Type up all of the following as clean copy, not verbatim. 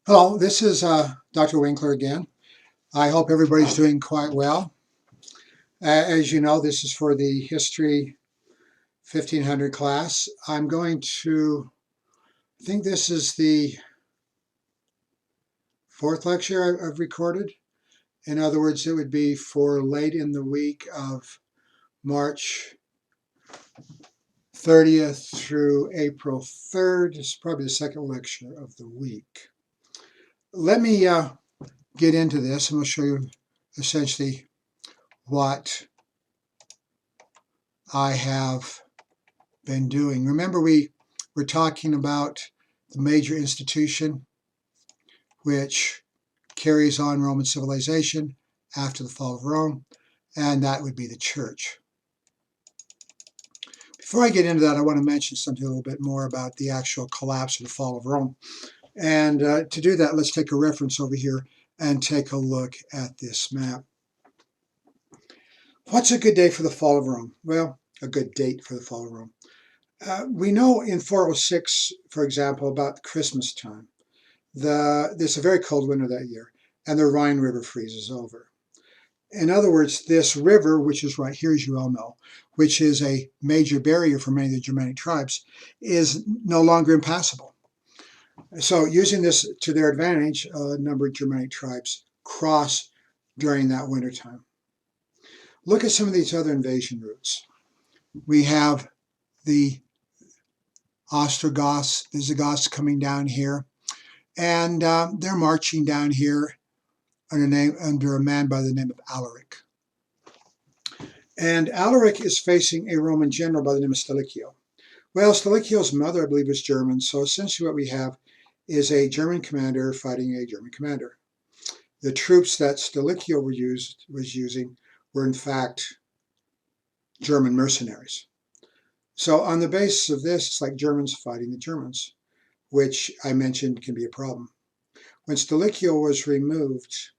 Hello, this is Dr. Winkler again. I hope everybody's doing quite well. As you know, this is for the History 1500 class. I think this is the fourth lecture I've recorded. In other words, it would be for late in the week of March 30th through April 3rd. It's probably the second lecture of the week. Let me get into this and we'll show you essentially what I have been doing. Remember, we were talking about the major institution which carries on Roman civilization after the fall of Rome, and that would be the church. Before I get into that, I want to mention something a little bit more about the actual collapse or the fall of Rome. And to do that, let's take a reference over here and take a look at this map. What's a good day for the fall of Rome? Well, a good date for the fall of Rome. We know in 406, for example, about Christmas time. There's a very cold winter that year, and the Rhine River freezes over. In other words, this river, which is right here, as you all know, which is a major barrier for many of the Germanic tribes, is no longer impassable. So using this to their advantage, a number of Germanic tribes cross during that winter time. Look at some of these other invasion routes. We have the Ostrogoths, the Visigoths coming down here, and they're marching down here under a man by the name of Alaric. And Alaric is facing a Roman general by the name of Stilicho. Well, Stilicchio's mother, I believe, was German, so essentially what we have is a German commander fighting a German commander. The troops that Stilicho was using were in fact German mercenaries. So on the basis of this, it's like Germans fighting the Germans, which I mentioned can be a problem. When Stilicho was removed,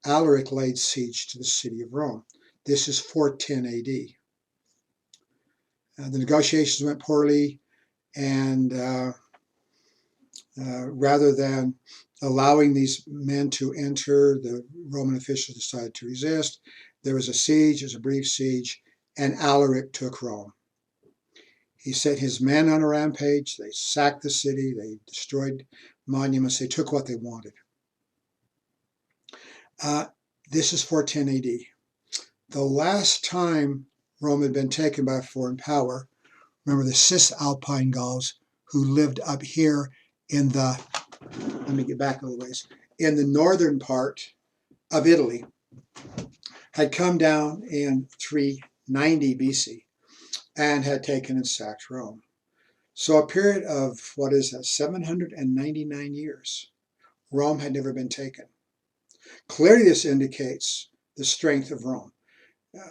Alaric laid siege to the city of Rome. This is 410 AD. The negotiations went poorly, and rather than allowing these men to enter, the Roman officials decided to resist. There was a siege, it was a brief siege, and Alaric took Rome. He sent his men on a rampage. They sacked the city. They destroyed monuments. They took what they wanted. This is 410 AD. The last time Rome had been taken by a foreign power, remember the Cisalpine Gauls who lived up here in the, let me get back a little ways, in the northern part of Italy, had come down in 390 BC and had taken and sacked Rome. So a period of, 799 years, Rome had never been taken. Clearly this indicates the strength of Rome,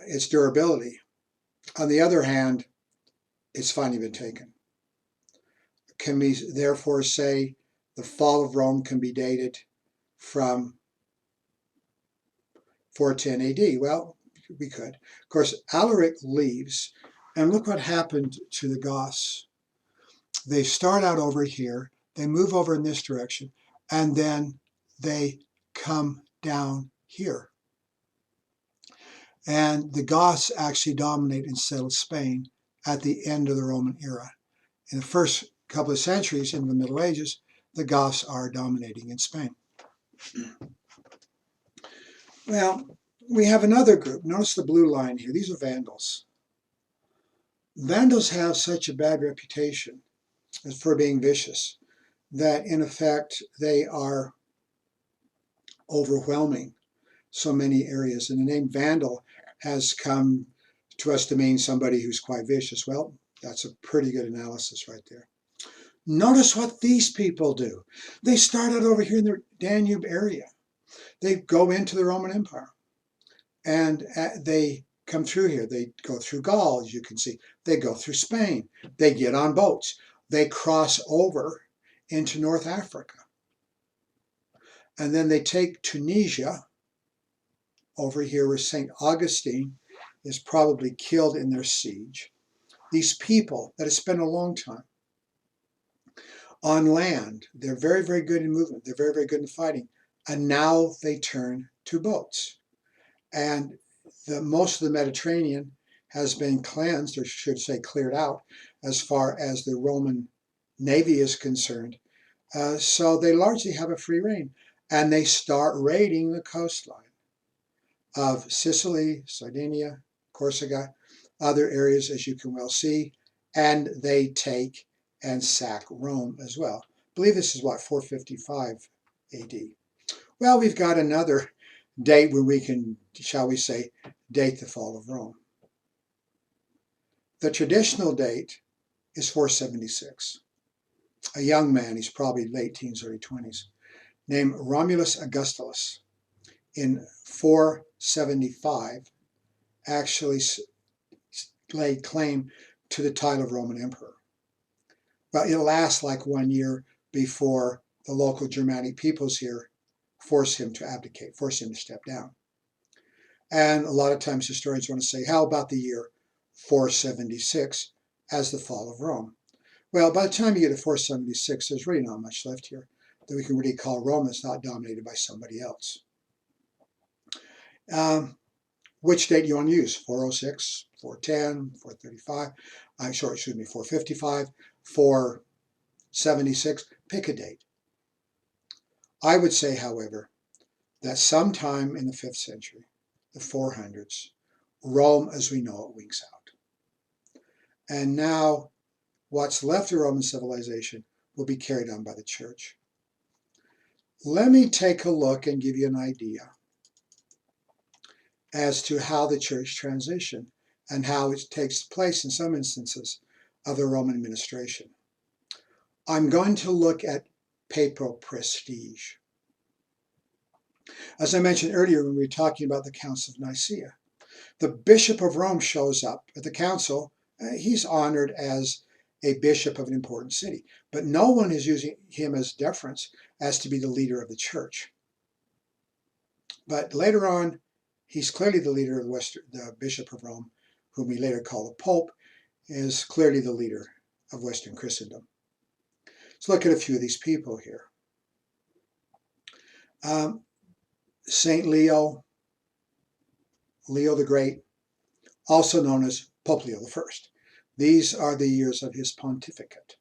its durability. On the other hand, it's finally been taken. Can we therefore say the fall of Rome can be dated from 410 AD? Well, we could. Of course, Alaric leaves, and look what happened to the Goths. They start out over here, they move over in this direction, and then they come down here. And the Goths actually dominate and settle Spain at the end of the Roman era. In the first couple of centuries in the Middle Ages, the Goths are dominating in Spain. Well, we have another group. Notice the blue line here. These are Vandals. Vandals have such a bad reputation for being vicious that in effect they are overwhelming so many areas. And the name Vandal has come to us to mean somebody who's quite vicious. Well, that's a pretty good analysis right there. Notice what these people do. They start out over here in the Danube area. They go into the Roman Empire and they come through here. They go through Gaul, as you can see. They go through Spain. They get on boats. They cross over into North Africa. And then they take Tunisia, over here where St. Augustine is probably killed in their siege. These people that have spent a long time On land, they're very, very good in movement. They're very, very good in fighting. And now they turn to boats. And most of the Mediterranean has been cleansed, or should say cleared out, as far as the Roman navy is concerned. So they largely have a free reign. And they start raiding the coastline of Sicily, Sardinia, Corsica, other areas, as you can well see, and they take and sack Rome as well. I believe this is what, 455 AD. Well, we've got another date where we can, shall we say, date the fall of Rome. The traditional date is 476. A young man, he's probably late teens, early 20s, named Romulus Augustulus, in 475, actually laid claim to the title of Roman Emperor. But it lasts like 1 year before the local Germanic peoples here force him to abdicate, force him to step down. And a lot of times historians want to say, how about the year 476 as the fall of Rome? Well, by the time you get to 476, there's really not much left here that we can really call Rome. It's not dominated by somebody else. Which date do you want to use? 406, 410, 435, 455, 476, pick a date. I would say, however, that sometime in the 5th century, the 400s, Rome as we know it winks out. And now what's left of Roman civilization will be carried on by the church. Let me take a look and give you an idea as to how the church transitioned and how it takes place in some instances of the Roman administration. I'm going to look at papal prestige. As I mentioned earlier when we were talking about the Council of Nicaea, the Bishop of Rome shows up at the council. He's honored as a bishop of an important city, but no one is using him as deference as to be the leader of the church. But later on, he's clearly the leader of the Bishop of Rome, whom we later call the Pope, is clearly the leader of Western Christendom. Let's look at a few of these people here. Saint Leo, Leo the Great, also known as Pope Leo I. These are the years of his pontificate.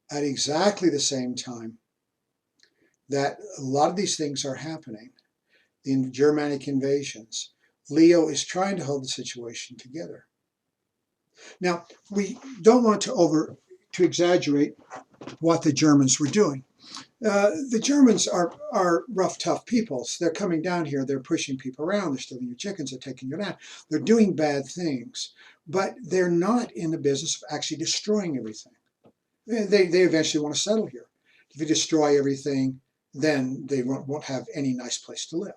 At exactly the same time that a lot of these things are happening, the Germanic invasions, Leo is trying to hold the situation together. Now, we don't want to exaggerate what the Germans were doing. The Germans are rough, tough peoples. They're coming down here, they're pushing people around, they're stealing your chickens, they're taking your land. They're doing bad things, but they're not in the business of actually destroying everything. They eventually want to settle here. If you destroy everything, then they won't have any nice place to live.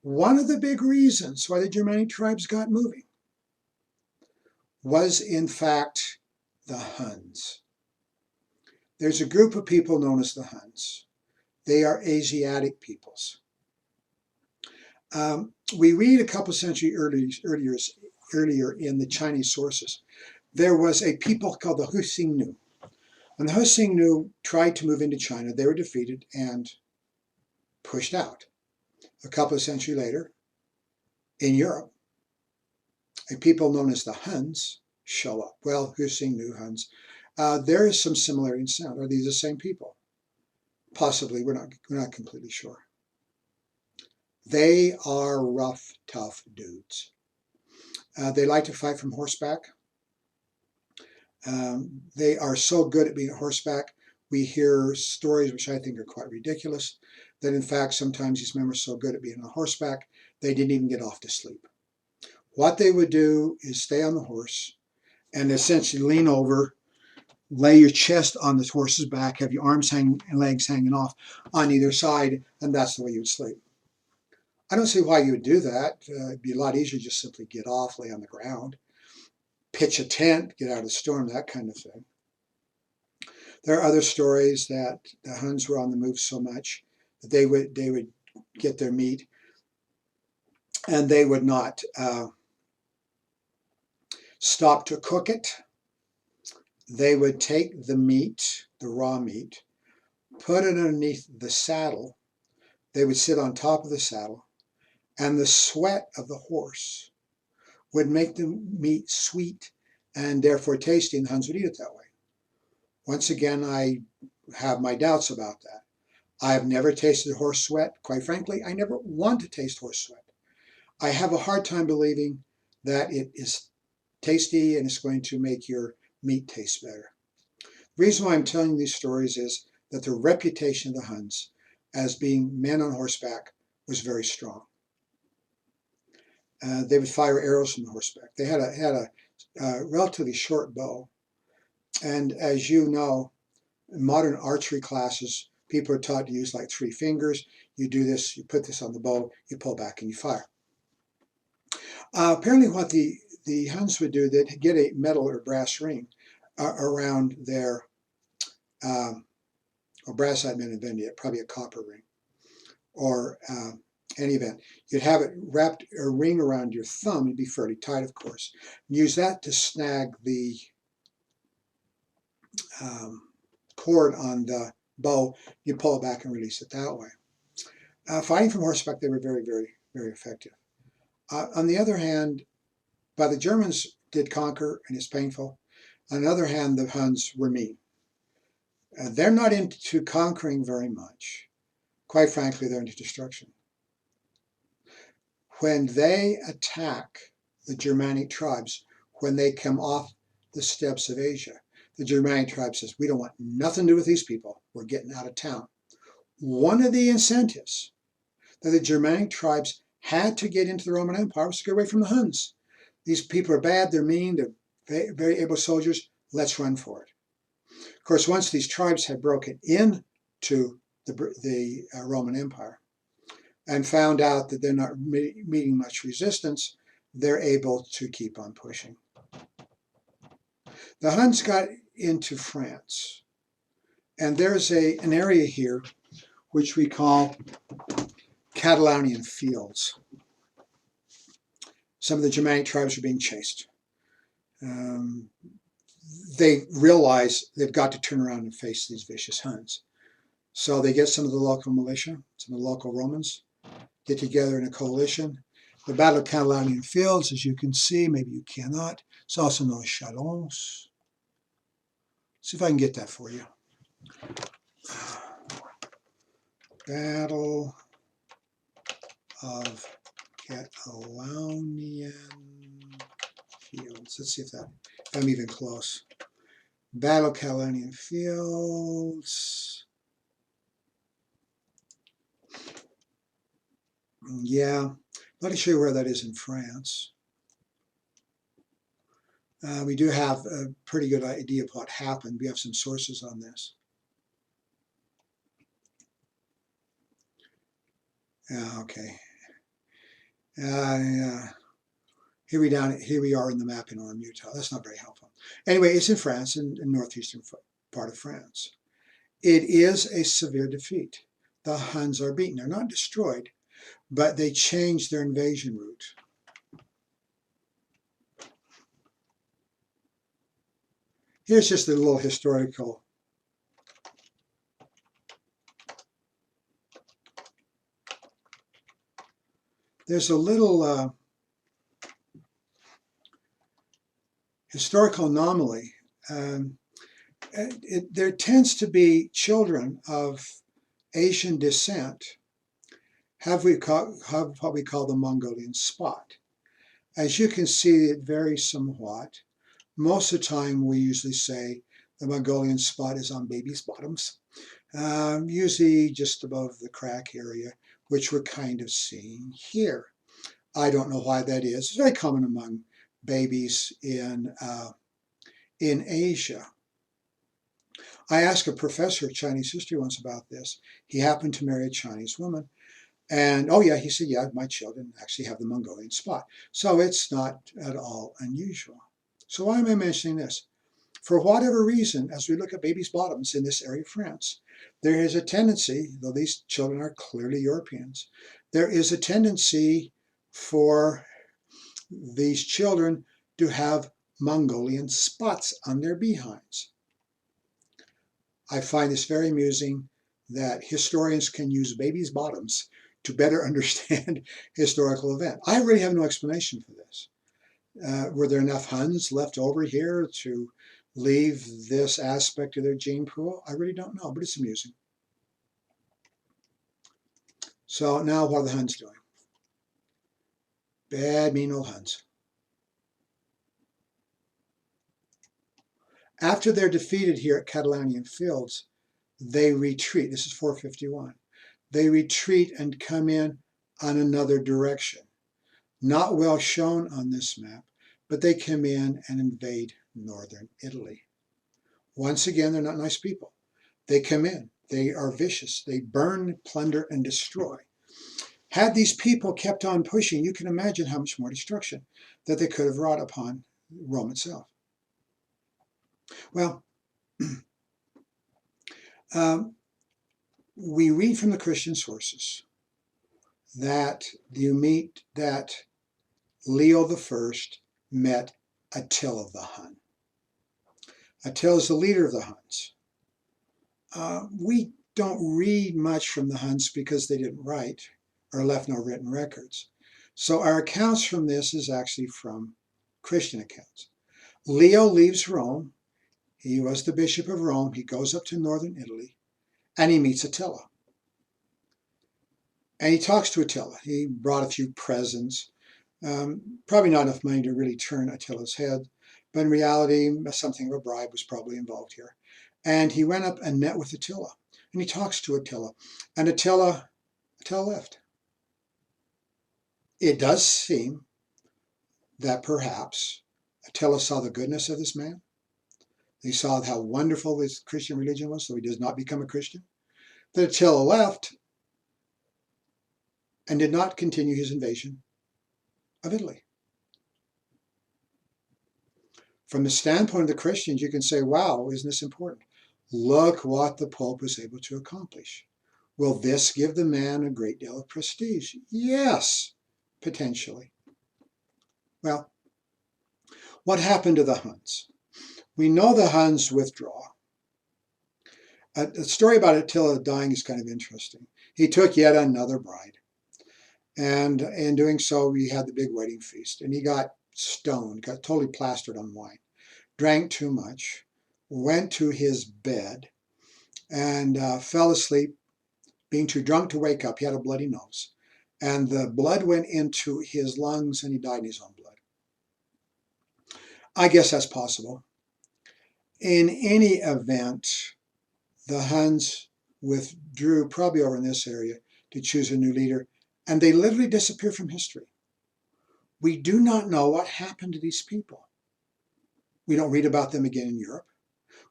One of the big reasons why the Germanic tribes got moving was, in fact, the Huns. There's a group of people known as the Huns. They are Asiatic peoples. We read a couple centuries earlier in the Chinese sources, there was a people called the Huixingnu. When the Huixingnu tried to move into China, they were defeated and pushed out. A couple of centuries later, in Europe, a people known as the Huns show up. Well, Huixingnu, Huns. There is some similarity in sound. Are these the same people? Possibly. We're not completely sure. They are rough, tough dudes. They like to fight from horseback. They are so good at being at horseback. We hear stories which I think are quite ridiculous, that in fact sometimes these men were so good at being on horseback they didn't even get off to sleep. What they would do is stay on the horse and essentially lean over, lay your chest on the horse's back, have your arms and legs hanging off on either side, and that's the way you would sleep. I don't see why you would do that. It'd be a lot easier to just simply get off, lay on the ground, pitch a tent, get out of the storm, that kind of thing. There are other stories that the Huns were on the move so much that they would get their meat and they would not stop to cook it. they would take the meat, the raw meat, put it underneath the saddle. They would sit on top of the saddle, and the sweat of the horse would make the meat sweet and therefore tasty, and the Huns would eat it that way. Once again, I have my doubts about that. I have never tasted horse sweat. Quite frankly, I never want to taste horse sweat. I have a hard time believing that it is tasty and it's going to make your meat taste better. The reason why I'm telling these stories is that the reputation of the Huns as being men on horseback was very strong. They would fire arrows from horseback. They had a relatively short bow. And as you know, in modern archery classes, people are taught to use like 3 fingers. You do this, you put this on the bow, you pull back and you fire. Apparently what the Huns would do, they'd get a metal or brass ring around their, or brass I haven't invented yet, probably a copper ring, or any event. You'd have it wrapped, a ring around your thumb. It'd be fairly tight, of course. Use that to snag the cord on the bow. You pull it back and release it that way. Fighting from horseback, they were very, very, very effective. On the other hand, while the Germans did conquer, and it's painful, on the other hand, the Huns were mean. They're not into conquering very much. Quite frankly, they're into destruction. When they attack the Germanic tribes, when they come off the steppes of Asia, the Germanic tribe says, we don't want nothing to do with these people. We're getting out of town. One of the incentives that the Germanic tribes had to get into the Roman Empire was to get away from the Huns. These people are bad, they're mean, they're very able soldiers. Let's run for it. Of course, once these tribes had broken into the Roman Empire and found out that they're not meeting much resistance, they're able to keep on pushing. The Huns got into France, and there's an area here which we call Catalonian Fields. Some of the Germanic tribes are being chased. They realize they've got to turn around and face these vicious Huns. So they get some of the local militia, some of the local Romans, get together in a coalition. The Battle of Catalonian Fields, as you can see, maybe you cannot, it's also known as Chalons. See if I can get that for you. Battle of Catalonian Fields. Let's see if I'm even close. Battle of Catalonian Fields. Yeah, let me show you where that is in France. We do have a pretty good idea of what happened. We have some sources on this. Okay. Here we are in the map in Orem, Utah. That's not very helpful. Anyway, it's in France, in northeastern part of France. It is a severe defeat. The Huns are beaten. They're not destroyed, but they changed their invasion route. Here's just a little historical. There's a little historical anomaly. There tends to be children of Asian descent have what we call the Mongolian spot. As you can see, it varies somewhat. Most of the time, we usually say the Mongolian spot is on babies' bottoms, usually just above the crack area, which we're kind of seeing here. I don't know why that is. It's very common among babies in Asia. I asked a professor of Chinese history once about this. He happened to marry a Chinese woman. And, oh yeah, he said, yeah, my children actually have the Mongolian spot. So it's not at all unusual. So why am I mentioning this? For whatever reason, as we look at babies' bottoms in this area of France, there is a tendency, though these children are clearly Europeans, there is a tendency for these children to have Mongolian spots on their behinds. I find this very amusing that historians can use babies' bottoms to better understand historical event. I really have no explanation for this. Were there enough Huns left over here to leave this aspect of their gene pool? I really don't know, but it's amusing. So now what are the Huns doing? Bad, mean old Huns. After they're defeated here at Catalanian Fields, they retreat. This is 451. They retreat and come in on another direction. Not well shown on this map, but they come in and invade northern Italy. Once again, they're not nice people. They come in. They are vicious. They burn, plunder, and destroy. Had these people kept on pushing, you can imagine how much more destruction that they could have wrought upon Rome itself. Well, we read from the Christian sources that Leo I met Attila the Hun. Attila is the leader of the Huns. We don't read much from the Huns because they didn't write or left no written records. So our accounts from this is actually from Christian accounts. Leo leaves Rome. He was the bishop of Rome. He goes up to northern Italy and he meets Attila. And he talks to Attila. He brought a few presents. Probably not enough money to really turn Attila's head, but in reality, something of a bribe was probably involved here. And he went up and met with Attila, and he talks to Attila, and Attila left. It does seem that perhaps Attila saw the goodness of this man. He saw how wonderful his Christian religion was, so he does not become a Christian. That Attila left and did not continue his invasion of Italy. From the standpoint of the Christians, you can say, wow, isn't this important? Look what the Pope was able to accomplish. Will this give the man a great deal of prestige? Yes, potentially. Well, what happened to the Huns? We know the Huns withdraw. A story about Attila dying is kind of interesting. He took yet another bride. And in doing so, we had the big wedding feast. And he got stoned, got totally plastered on wine, drank too much, went to his bed, and fell asleep, being too drunk to wake up. He had a bloody nose. And the blood went into his lungs, and he died in his own blood. I guess that's possible. In any event, the Huns withdrew, probably over in this area, to choose a new leader, and they literally disappeared from history. We do not know what happened to these people. We don't read about them again in Europe.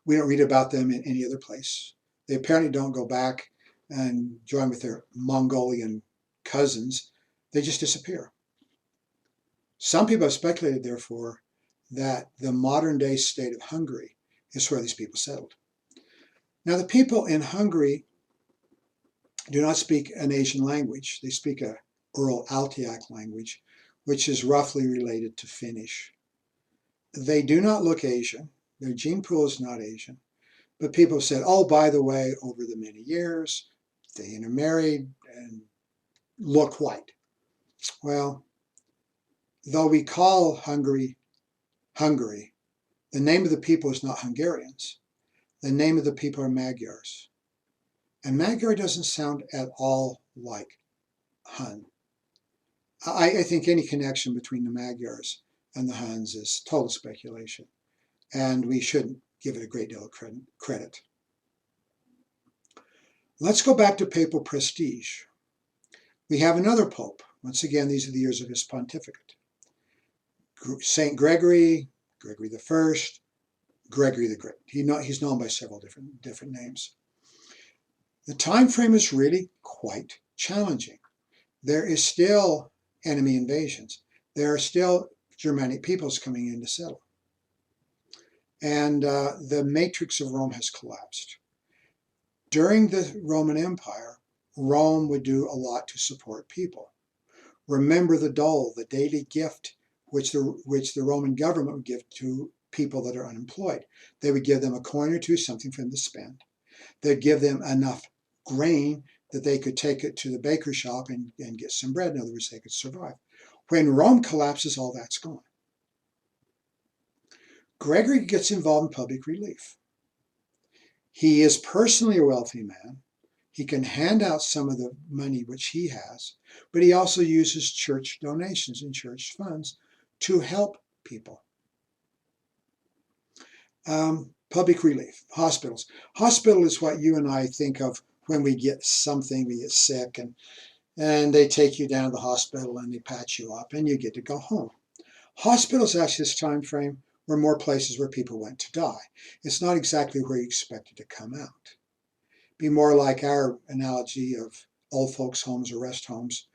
We don't read about them in any other place. They apparently don't go back and join with their Mongolian cousins. They just disappear. Some people have speculated, therefore, that the modern-day state of Hungary is where these people settled. Now, the people in Hungary do not speak an Asian language. They speak a Ural-Altaic language, which is roughly related to Finnish. They do not look Asian. Their gene pool is not Asian. But people have said, oh, by the way, over the many years, they intermarried and look white. Well, though we call Hungary, Hungary, the name of the people is not Hungarians. The name of the people are Magyars. And Magyar doesn't sound at all like Hun. I think any connection between the Magyars and the Huns is total speculation. And we shouldn't give it a great deal of credit. Let's go back to papal prestige. We have another pope. Once again, these are the years of his pontificate. St. Gregory, Gregory I, Gregory the Great. He's known by several different names. The time frame is really quite challenging. There is still enemy invasions. There are still Germanic peoples coming in to settle. And the matrix of Rome has collapsed. During the Roman Empire, Rome would do a lot to support people. Remember the dole, the daily gift which the Roman government would give to people that are unemployed. They would give them a coin or two, something for them to spend. They'd give them enough grain that they could take it to the baker shop and get some bread. In other words, they could survive. When Rome collapses, all that's gone. Gregory gets involved in public relief. He is personally a wealthy man. He can hand out some of the money which he has, but he also uses church donations and church funds to help people. Public relief, hospitals. Hospital is what you and I think of when we get something, we get sick, and they take you down to the hospital and they patch you up and you get to go home. Hospitals actually this time frame were more places where people went to die. It's not exactly where you expected to come out. Be more like our analogy of old folks' homes or rest homes,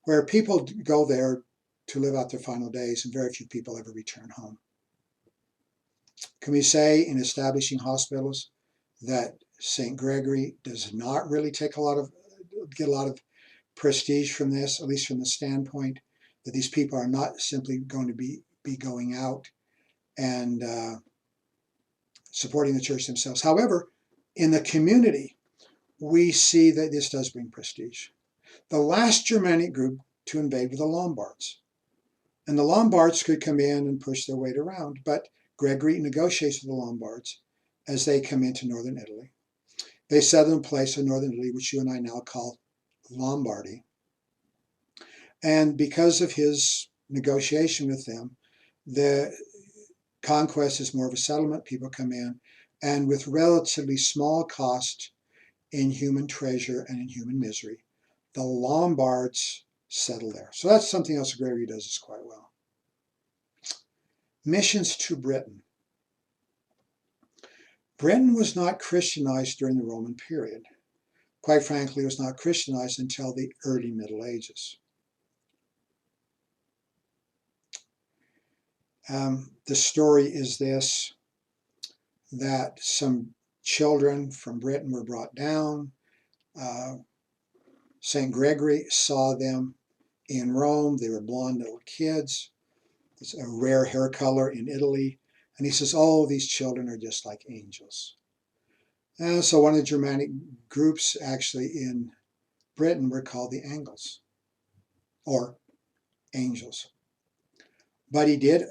where people go there to live out their final days and very few people ever return home. Can we say in establishing hospitals that St. Gregory does not really get a lot of prestige from this, at least from the standpoint that these people are not simply going to be going out and supporting the church themselves. However, in the community, we see that this does bring prestige. The last Germanic group to invade were the Lombards. And the Lombards could come in and push their weight around, but Gregory negotiates with the Lombards as they come into northern Italy. They settle in a place in northern Italy, which you and I now call Lombardy. And because of his negotiation with them, the conquest is more of a settlement. People come in, and with relatively small cost in human treasure and in human misery, the Lombards settle there. So that's something else Gregory does this quite well. Missions to Britain. Britain was not Christianized during the Roman period. Quite frankly, it was not Christianized until the early Middle Ages. The story is this, that some children from Britain were brought down. St. Gregory saw them in Rome. They were blonde little kids. It's a rare hair color in Italy. And he says, oh, these children are just like angels. And so one of the Germanic groups actually in Britain were called the Angles, or angels. But he did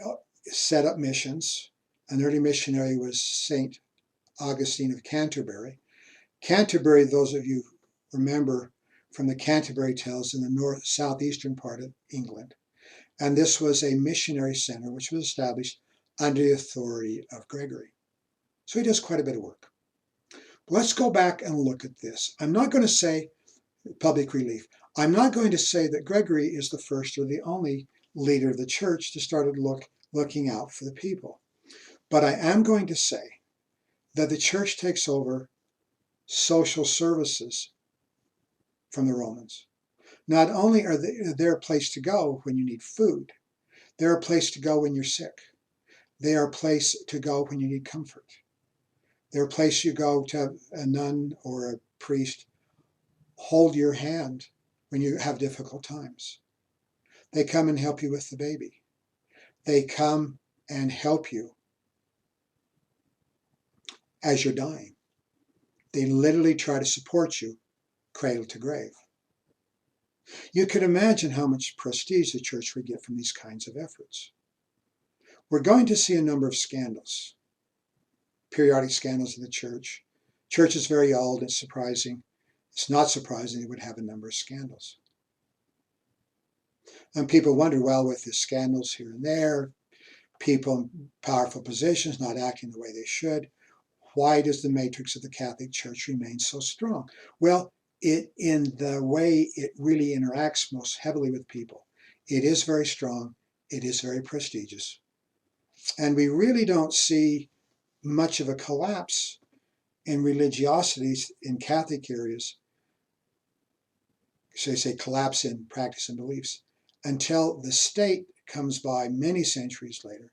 set up missions. An early missionary was St. Augustine of Canterbury. Canterbury, those of you remember from the Canterbury Tales, in the southeastern part of England. And this was a missionary center which was established under the authority of Gregory. So he does quite a bit of work. Let's go back and look at this. I'm not going to say public relief. I'm not going to say that Gregory is the first or the only leader of the church to start looking out for the people. But I am going to say that the church takes over social services from the Romans. Not only are they a place to go when you need food, they're a place to go when you're sick. They are a place to go when you need comfort. They're a place you go to have a nun or a priest hold your hand when you have difficult times. They come and help you with the baby. They come and help you as you're dying. They literally try to support you cradle to grave. You can imagine how much prestige the church would get from these kinds of efforts. We're going to see a number of scandals, periodic scandals in the church. Church is very old. It's surprising. It's not surprising it would have a number of scandals. And people wonder, well, with the scandals here and there, people in powerful positions not acting the way they should, why does the matrix of the Catholic Church remain so strong? Well, in the way it really interacts most heavily with people, it is very strong, it is very prestigious. And we really don't see much of a collapse in religiosities in Catholic areas, so they say collapse in practice and beliefs, until the state comes by many centuries later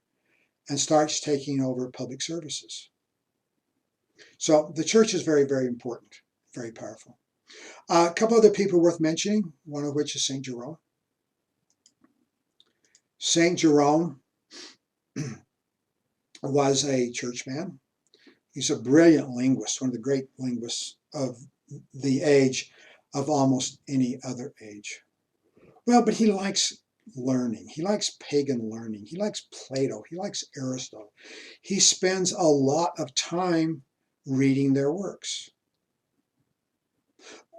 and starts taking over public services. So the church is very, very important, very powerful. A couple other people worth mentioning, one of which is St. Jerome. St. Jerome was a churchman. He's a brilliant linguist, one of the great linguists of the age of almost any other age. Well, but he likes learning. He likes pagan learning. He likes Plato. He likes Aristotle. He spends a lot of time reading their works.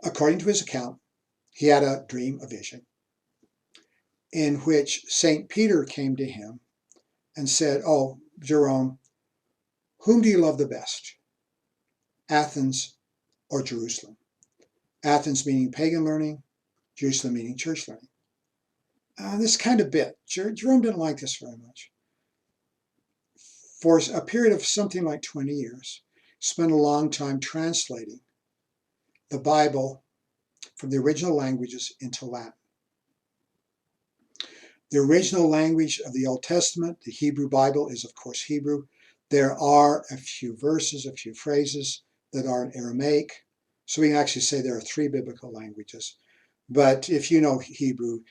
According to his account, he had a dream, a vision, in which St. Peter came to him and said, "Oh, Jerome, whom do you love the best, Athens or Jerusalem?" Athens meaning pagan learning, Jerusalem meaning church learning. This kind of bit, Jerome didn't like this very much. For a period of something like 20 years, spent a long time translating the Bible from the original languages into Latin. The original language of the Old Testament, the Hebrew Bible, is of course Hebrew. There are a few verses, a few phrases that are in Aramaic. So we can actually say there are 3 biblical languages. But if you know Hebrew,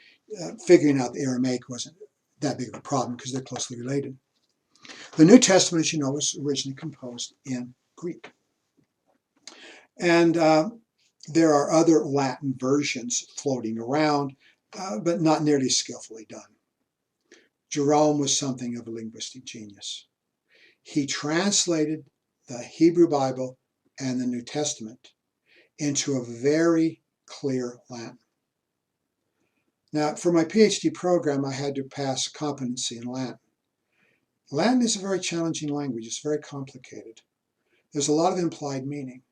figuring out the Aramaic wasn't that big of a problem because they're closely related. The New Testament, as you know, was originally composed in Greek. And there are other Latin versions floating around, but not nearly skillfully done. Jerome was something of a linguistic genius. He translated the Hebrew Bible and the New Testament into a very clear Latin. Now, for my PhD program, I had to pass competency in Latin. Latin is a very challenging language. It's very complicated. There's a lot of implied meaning.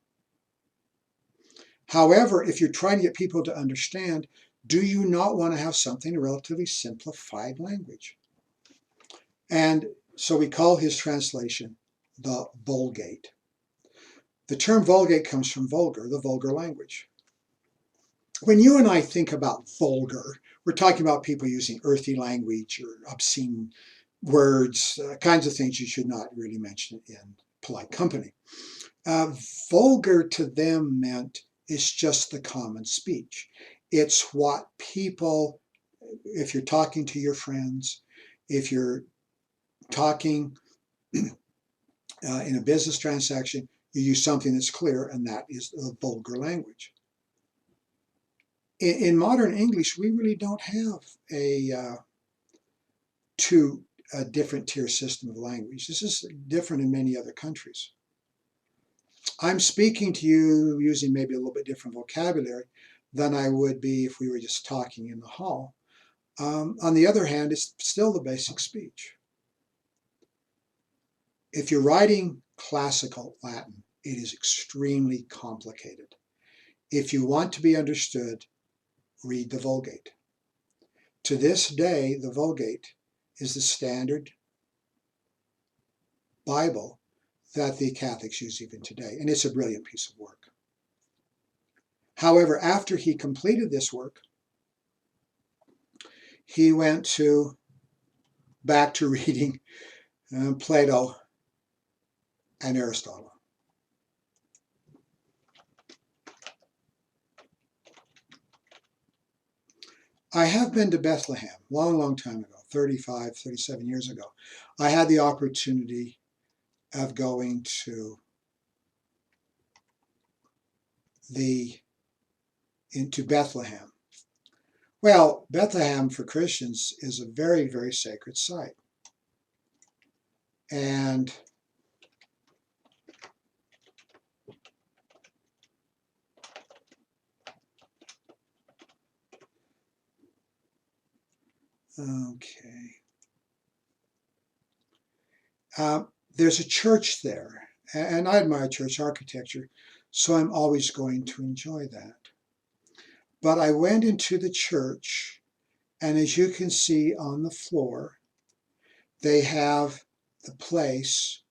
However, if you're trying to get people to understand, do you not want to have something, a relatively simplified language? And so we call his translation the Vulgate. The term Vulgate comes from vulgar, the vulgar language. When you and I think about vulgar, we're talking about people using earthy language or obscene words, kinds of things you should not really mention in polite company. Vulgar to them meant it's just the common speech. It's what people, if you're talking to your friends, if you're talking in a business transaction, you use something that's clear, and that is the vulgar language. In modern English, we really don't have a different tier system of language. This is different in many other countries. I'm speaking to you using maybe a little bit different vocabulary than I would be if we were just talking in the hall. On the other hand, it's still the basic speech. If you're writing classical Latin, it is extremely complicated. If you want to be understood, read the Vulgate. To this day, the Vulgate is the standard Bible that the Catholics use even today, and it's a brilliant piece of work. However, after he completed this work, he went back to reading Plato and Aristotle. I have been to Bethlehem, long time ago, 35, 37 years ago. I had the opportunity of going into Bethlehem. Well, Bethlehem for Christians is a very, very sacred site. And okay. There's a church there, and I admire church architecture, so I'm always going to enjoy that. But I went into the church, and as you can see on the floor, they have the place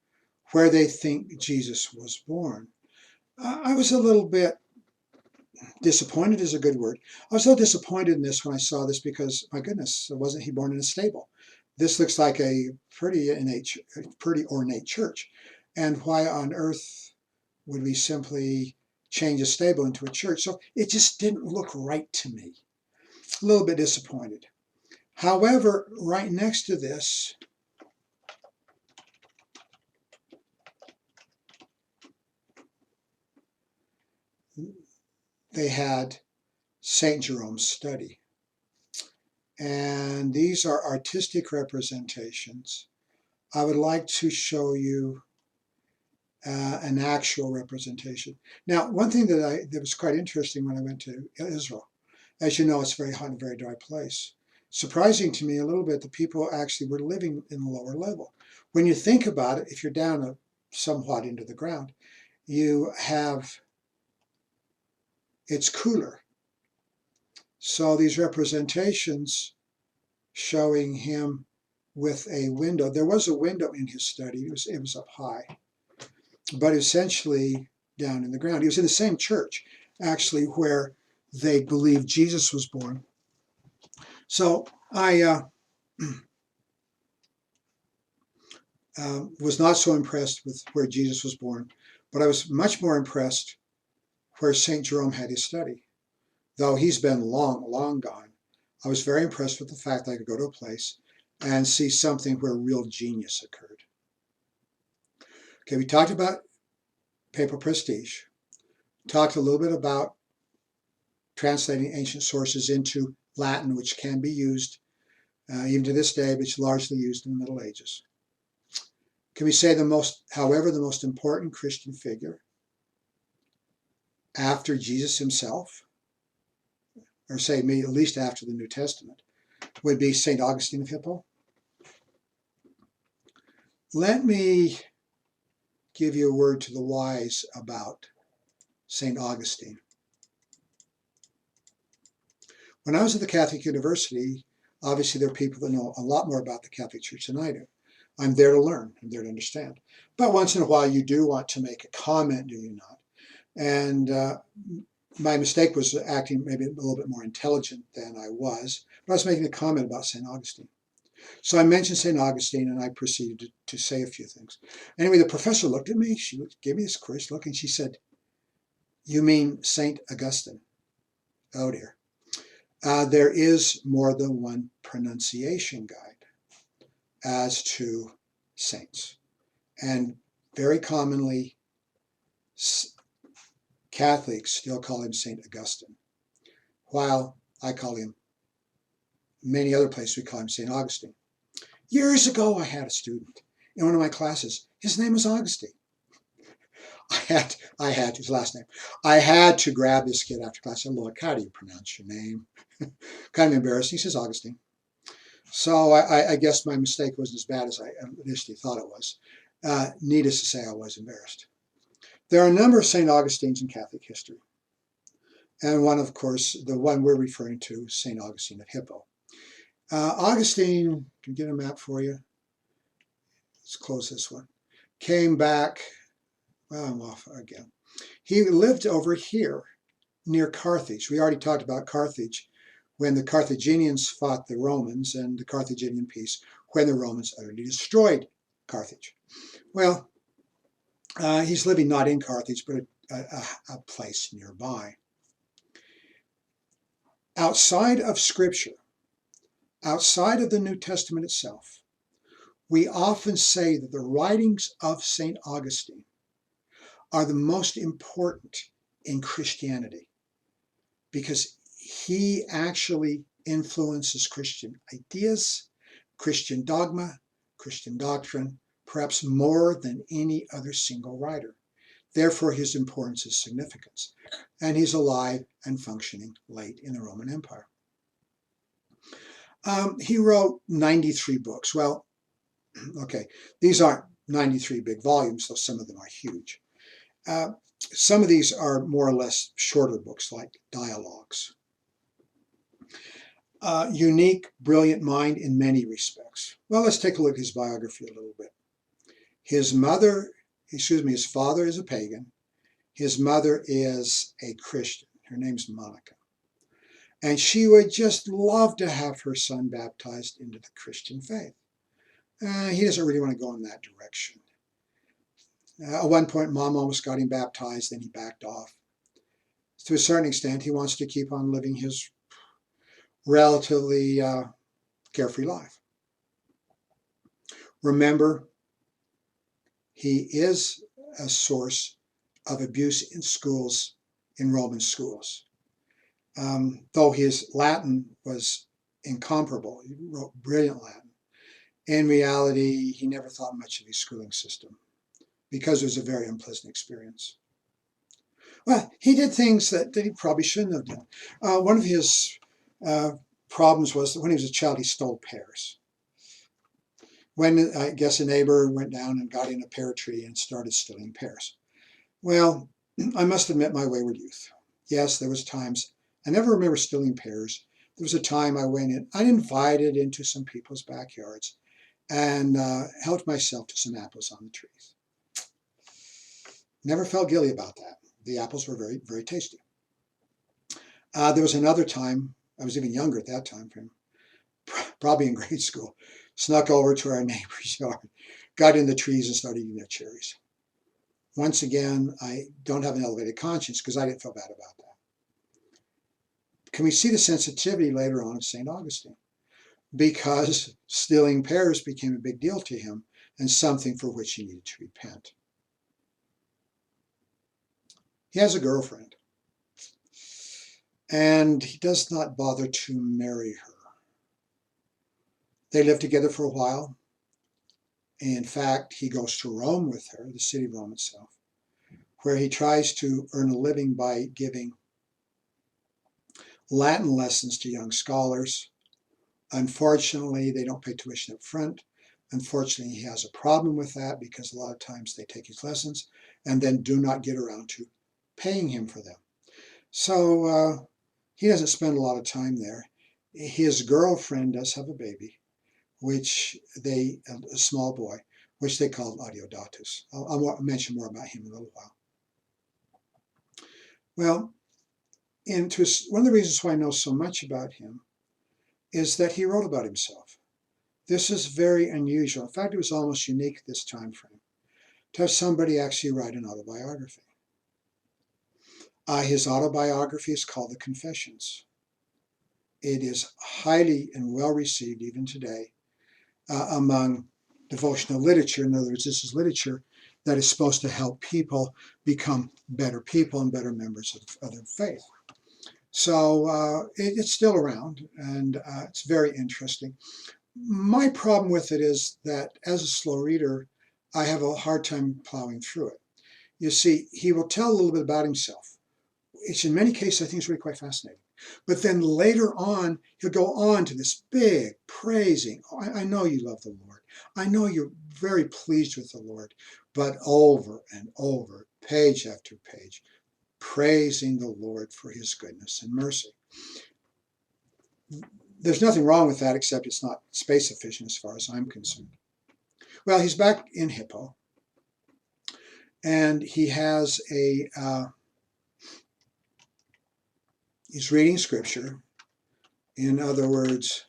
where they think Jesus was born. I was a little bit disappointed is a good word. I was so disappointed in this when I saw this because, my goodness, wasn't he born in a stable? This looks like a pretty ornate church. And why on earth would we simply change a stable into a church? So it just didn't look right to me. A little bit disappointed. However, right next to this, they had St. Jerome's study. And these are artistic representations. I would like to show you an actual representation. Now, one thing that was quite interesting when I went to Israel, as you know, it's very hot and very dry place. Surprising to me a little bit, the people actually were living in the lower level. When you think about it, if you're down somewhat into the ground, it's cooler. So these representations showing him with a window. There was a window in his study. It was up high, but essentially down in the ground. He was in the same church, actually, where they believe Jesus was born. So I was not so impressed with where Jesus was born, but I was much more impressed where St. Jerome had his study. Though he's been long gone, I was very impressed with the fact that I could go to a place and see something where real genius occurred. Okay, we talked about papal prestige, talked a little bit about translating ancient sources into Latin, which can be used even to this day, but it's largely used in the Middle Ages. Can we say the most important Christian figure after Jesus himself, or say maybe at least after the New Testament, would be St. Augustine of Hippo? Let me give you a word to the wise about St. Augustine. When I was at the Catholic University, obviously there are people that know a lot more about the Catholic Church than I do. I'm there to learn, I'm there to understand. But once in a while you do want to make a comment, do you not? And my mistake was acting maybe a little bit more intelligent than I was, but I was making a comment about St. Augustine. So I mentioned St. Augustine and I proceeded to say a few things. Anyway, the professor looked at me, she gave me this curious look and she said, "You mean St. Augustine?" Oh dear. There is more than one pronunciation guide as to saints. And very commonly, Catholics still call him St. Augustine, while I call him, many other places we call him St. Augustine. Years ago, I had a student in one of my classes. His name was Augustine. I had his last name. I had to grab this kid after class and said, "Look, how do you pronounce your name?" Kind of embarrassing. He says Augustine. So I guess my mistake wasn't as bad as I initially thought it was. Needless to say, I was embarrassed. There are a number of St. Augustines in Catholic history. And one, of course, the one we're referring to, is St. Augustine of Hippo. Augustine, can I get a map for you? Let's close this one. Came back, well, I'm off again. He lived over here near Carthage. We already talked about Carthage when the Carthaginians fought the Romans and the Carthaginian peace when the Romans utterly destroyed Carthage. Well, he's living not in Carthage, but a place nearby. Outside of Scripture, outside of the New Testament itself, we often say that the writings of St. Augustine are the most important in Christianity because he actually influences Christian ideas, Christian dogma, Christian doctrine, perhaps more than any other single writer. Therefore, his importance is significant. And he's alive and functioning late in the Roman Empire. He wrote 93 books. Well, okay, these aren't 93 big volumes, though some of them are huge. Some of these are more or less shorter books, like dialogues. Unique, brilliant mind in many respects. Well, let's take a look at his biography a little bit. His father is a pagan. His mother is a Christian. Her name's Monica. And she would just love to have her son baptized into the Christian faith. He doesn't really want to go in that direction. At one point, Mom almost got him baptized, then he backed off. To a certain extent, he wants to keep on living his relatively carefree life. Remember, he is a source of abuse in schools, in Roman schools. Though his Latin was incomparable, he wrote brilliant Latin. In reality, he never thought much of his schooling system because it was a very unpleasant experience. Well, he did things that he probably shouldn't have done. One of his problems was that when he was a child, he stole pears. When, I guess, a neighbor went down and got in a pear tree and started stealing pears. Well, I must admit my wayward youth. Yes, there was times. I never remember stealing pears. There was a time I went in, uninvited, into some people's backyards and helped myself to some apples on the trees. Never felt guilty about that. The apples were very, very tasty. There was another time, I was even younger at that time frame, probably in grade school, snuck over to our neighbor's yard, got in the trees and started eating their cherries. Once again, I don't have an elevated conscience because I didn't feel bad about that. Can we see the sensitivity later on of St. Augustine? Because stealing pears became a big deal to him and something for which he needed to repent. He has a girlfriend, and he does not bother to marry her. They live together for a while. In fact, he goes to Rome with her, the city of Rome itself, where he tries to earn a living by giving Latin lessons to young scholars. Unfortunately, they don't pay tuition up front. Unfortunately, he has a problem with that because a lot of times they take his lessons and then do not get around to paying him for them. So he doesn't spend a lot of time there. His girlfriend does have a baby, which a small boy, which they call Adeodatus. I'll mention more about him in a little while. Well, one of the reasons why I know so much about him is that he wrote about himself. This is very unusual. In fact, it was almost unique this time frame to have somebody actually write an autobiography. His autobiography is called The Confessions. It is highly and well received even today among devotional literature. In other words, this is literature that is supposed to help people become better people and better members of their faith. So it's still around, and it's very interesting. My problem with it is that as a slow reader, I have a hard time plowing through it. You see, he will tell a little bit about himself, which in many cases I think is really quite fascinating. But then later on, he'll go on to this big praising. Oh, I know you love the Lord. I know you're very pleased with the Lord. But over and over, page after page, praising the Lord for his goodness and mercy. There's nothing wrong with that, except it's not space efficient as far as I'm concerned. Well, he's back in Hippo, and he has he's reading scripture. In other words,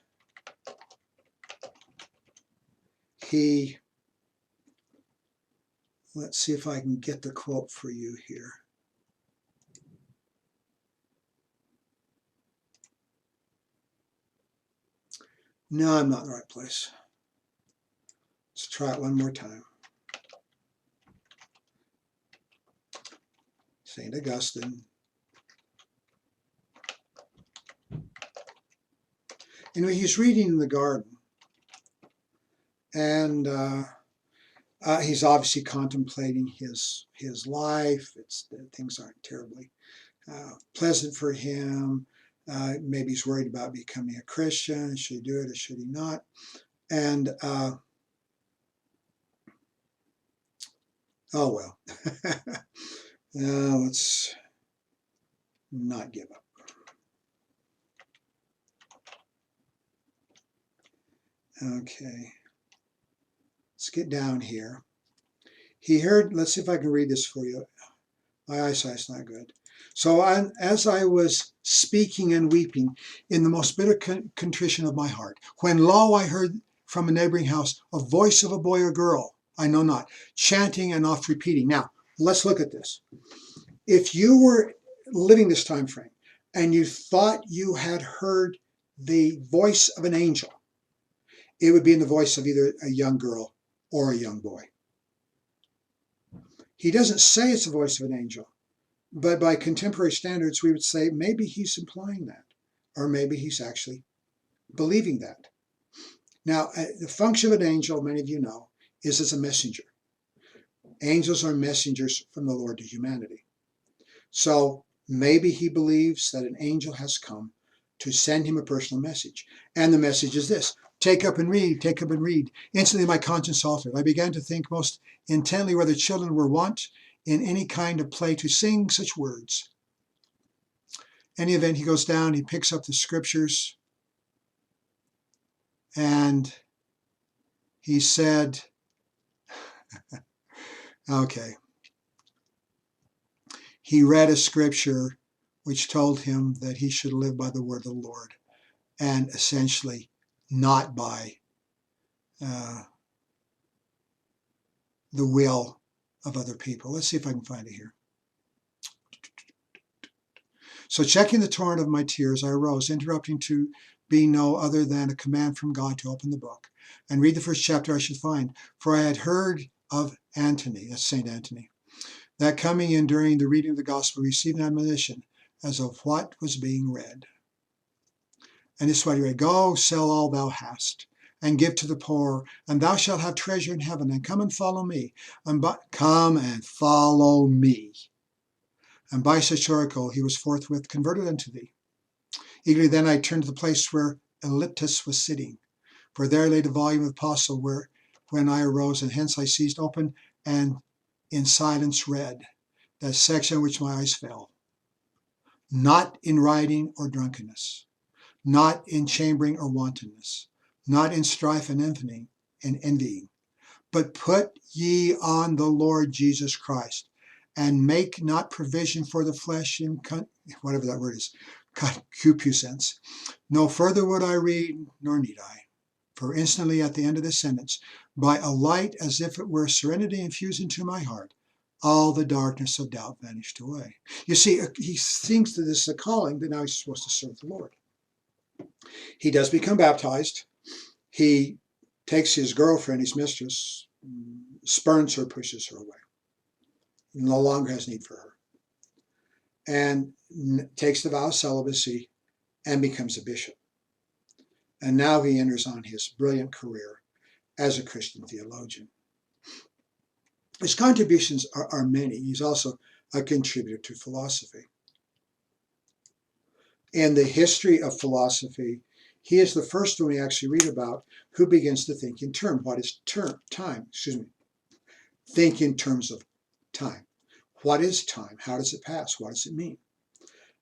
let's see if I can get the quote for you here. No, I'm not in the right place. Let's try it one more time. St. Augustine. Anyway, he's reading in the garden, and he's obviously contemplating his life. Things aren't terribly pleasant for him. Maybe he's worried about becoming a Christian. Should he do it or should he not? And oh well. Let's not give up. Okay. Let's get down here. He heard, let's see if I can read this for you. My eyesight's not good. So as I was speaking and weeping in the most bitter contrition of my heart, when lo, I heard from a neighboring house a voice of a boy or girl, I know not, chanting and oft repeating. Now, let's look at this. If you were living this time frame and you thought you had heard the voice of an angel, it would be in the voice of either a young girl or a young boy. He doesn't say it's the voice of an angel, but by contemporary standards, we would say maybe he's implying that, or maybe he's actually believing that. Now, the function of an angel, many of you know, is as a messenger. Angels are messengers from the Lord to humanity. So maybe he believes that an angel has come to send him a personal message. And the message is this: take up and read, take up and read. Instantly my conscience altered. I began to think most intently whether children were wont in any kind of play to sing such words. In any event, he goes down, he picks up the scriptures, and he said, okay. He read a scripture which told him that he should live by the word of the Lord, and essentially not by the will of other people. Let's see if I can find it here. So checking the torrent of my tears, I arose, interrupting to be no other than a command from God to open the book and read the first chapter I should find. For I had heard of Antony, that's St. Anthony, that coming in during the reading of the gospel received an admonition as of what was being read. And this is what he read: go, sell all thou hast, and give to the poor, and thou shalt have treasure in heaven, and come and follow me. Come and follow me. And by such oracle he was forthwith converted unto thee. Eagerly then I turned to the place where Elyptus was sitting, for there lay the volume of the apostle, when I arose, and hence I seized open and in silence read that section on which my eyes fell. Not in rioting or drunkenness, not in chambering or wantonness, not in strife and envying, but put ye on the Lord Jesus Christ, and make not provision for the flesh in whatever that word is, concupiscence. No further would I read, nor need I. For instantly at the end of this sentence, by a light as if it were serenity infused into my heart, all the darkness of doubt vanished away. You see, he thinks that this is a calling, that now he's supposed to serve the Lord. He does become baptized. He takes his girlfriend, his mistress, spurns her, pushes her away. No longer has need for her. And takes the vow of celibacy and becomes a bishop. And now he enters on his brilliant career as a Christian theologian. His contributions are many. He's also a contributor to philosophy. In the history of philosophy, he is the first one we actually read about who begins to think in terms. What is time? Think in terms of time. What is time? How does it pass? What does it mean?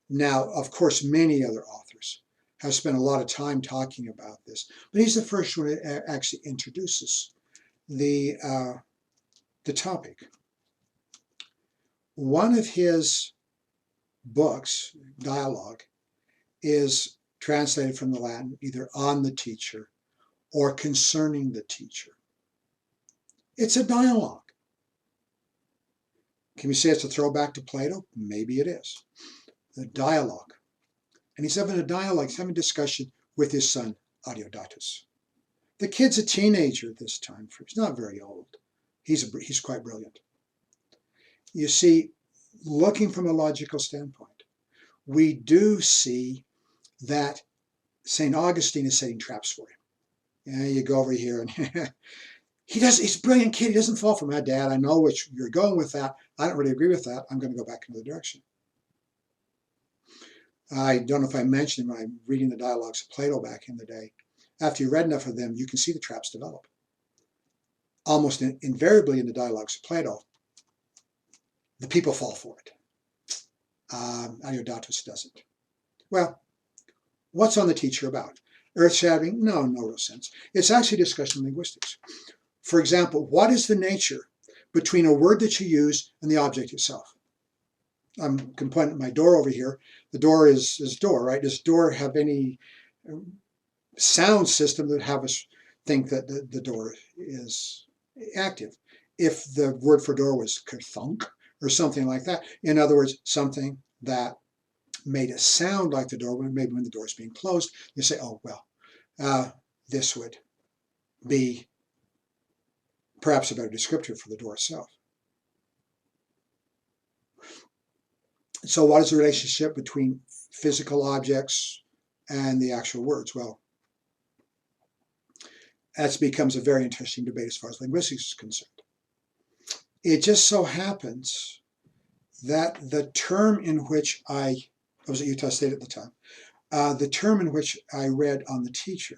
Now, of course, many other authors have spent a lot of time talking about this, but he's the first one that actually introduces the topic. One of his books, Dialogue, is translated from the Latin either on the teacher or concerning the teacher. It's a dialogue. Can we say it's a throwback to Plato? Maybe it is. The dialogue. And he's having a dialogue, he's having a discussion with his son, Adeodatus. The kid's a teenager at this time. He's not very old. He's quite brilliant. You see, looking from a logical standpoint, we do see that St. Augustine is setting traps for him. You go over here and he's a brilliant kid. He doesn't fall for my dad. I know what you're going with that. I don't really agree with that. I'm going to go back in another direction. I don't know if I mentioned when I'm reading the dialogues of Plato back in the day. After you read enough of them, you can see the traps develop. Almost invariably in the dialogues of Plato, the people fall for it. Adeodatus doesn't. Well, what's on the teacher about? Earth-shattering? No real sense. It's actually discussion linguistics. For example, what is the nature between a word that you use and the object itself? I'm going to point at my door over here. The door is door, right? Does door have any sound system that have us think that the door is active? If the word for door was kerthunk or something like that, in other words, something that made it sound like the door, maybe when the door is being closed, you say, oh, well, this would be perhaps a better descriptor for the door itself. So what is the relationship between physical objects and the actual words? Well, that becomes a very interesting debate as far as linguistics is concerned. It just so happens that the term in which I was at Utah State at the time, the term in which I read on the teacher,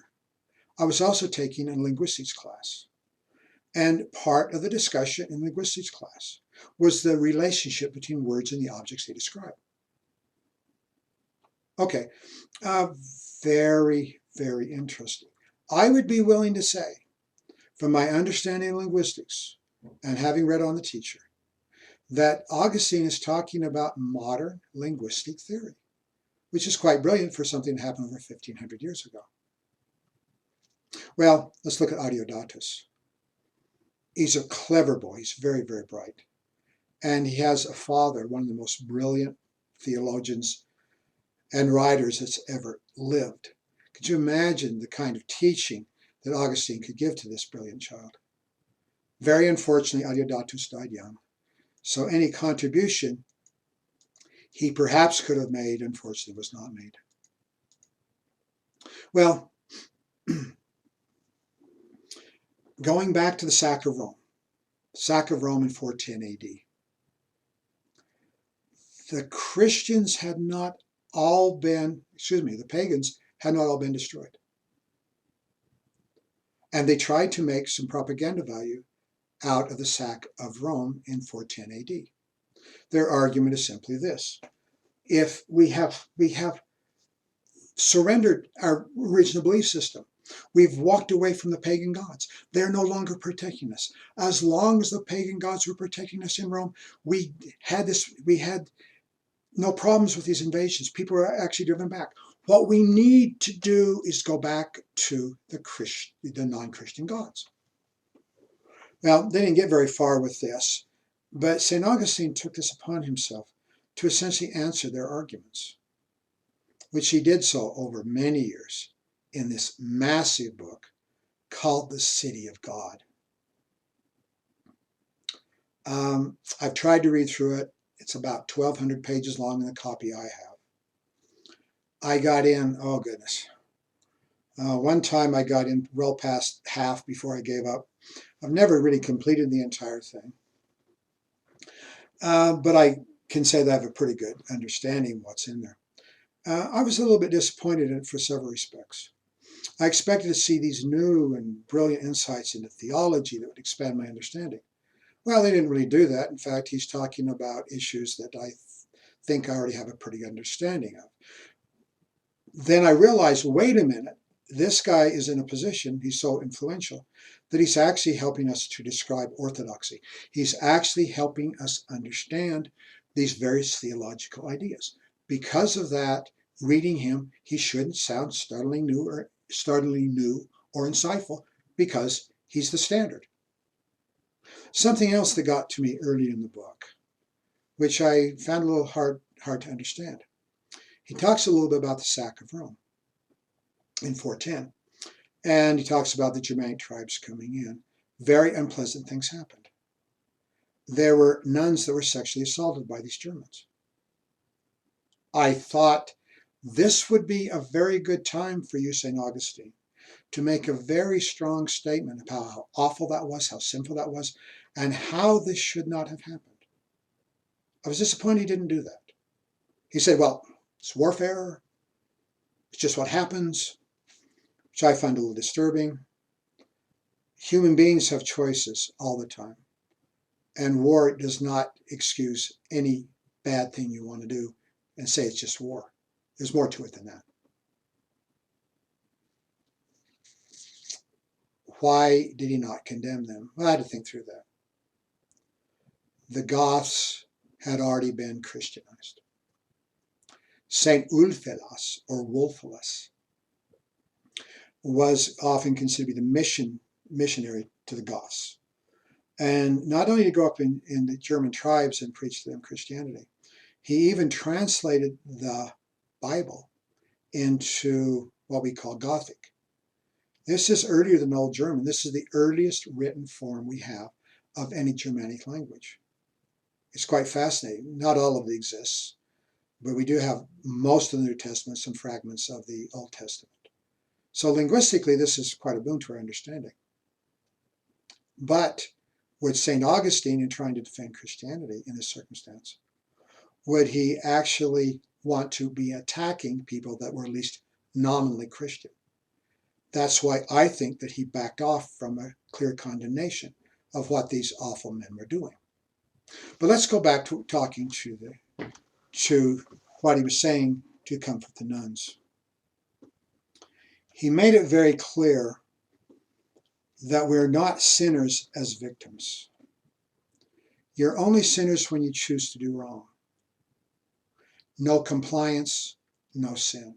I was also taking a linguistics class. And part of the discussion in linguistics class was the relationship between words and the objects they describe. Okay, very, very interesting. I would be willing to say, from my understanding of linguistics and having read on the teacher, that Augustine is talking about modern linguistic theory, which is quite brilliant for something that happened over 1,500 years ago. Well, let's look at Adeodatus. He's a clever boy. He's very, very bright. And he has a father, one of the most brilliant theologians and writers that's ever lived. Could you imagine the kind of teaching that Augustine could give to this brilliant child? Very unfortunately, Adeodatus died young. So any contribution he perhaps could have made, unfortunately, was not made. Well, going back to the sack of Rome in 410 AD, the Christians had not all been, the pagans had not all been destroyed. And they tried to make some propaganda value out of the sack of Rome in 410 AD. Their argument is simply this: if we have surrendered our original belief system, we've walked away from the pagan gods, they're no longer protecting us. As long as the pagan gods were protecting us in Rome, we had no problems with these invasions. People were actually driven back. What we need to do is go back to the non-Christian gods. Well, they didn't get very far with this, but St. Augustine took this upon himself to essentially answer their arguments, which he did so over many years in this massive book called The City of God. I've tried to read through it. It's about 1,200 pages long in the copy I have. I got in, oh goodness. One time I got in well past half before I gave up. I've never really completed the entire thing. But I can say that I have a pretty good understanding of what's in there. I was a little bit disappointed in it for several respects. I expected to see these new and brilliant insights into theology that would expand my understanding. Well, they didn't really do that. In fact, he's talking about issues that I think I already have a pretty good understanding of. Then I realized, wait a minute, this guy is in a position, he's so influential, that he's actually helping us to describe orthodoxy. He's actually helping us understand these various theological ideas. Because of that, reading him, he shouldn't sound startlingly new or insightful, because he's the standard. Something else that got to me early in the book, which I found a little hard to understand. He talks a little bit about the sack of Rome in 410, and he talks about the Germanic tribes coming in. Very unpleasant things happened. There were nuns that were sexually assaulted by these Germans. I thought this would be a very good time for you, St. Augustine, to make a very strong statement about how awful that was, how sinful that was, and how this should not have happened. I was disappointed he didn't do that. He said, well, it's warfare, it's just what happens, which I find a little disturbing. Human beings have choices all the time, and war does not excuse any bad thing you want to do and say it's just war. There's more to it than that. Why did he not condemn them? Well, I had to think through that. The Goths had already been Christianized. Saint Ulfilas, or Wulfilas, was often considered to be the missionary to the Goths. And not only did he grow up in the German tribes and preach to them Christianity, he even translated the Bible into what we call Gothic. This is earlier than Old German. This is the earliest written form we have of any Germanic language. It's quite fascinating. Not all of it exists, but we do have most of the New Testament, some fragments of the Old Testament. So linguistically, this is quite a boon to our understanding. But would St. Augustine, in trying to defend Christianity in this circumstance, would he actually want to be attacking people that were at least nominally Christian? That's why I think that he backed off from a clear condemnation of what these awful men were doing. But let's go back to talking to what he was saying to comfort the nuns. He made it very clear that we're not sinners as victims. You're only sinners when you choose to do wrong. No compliance, no sin.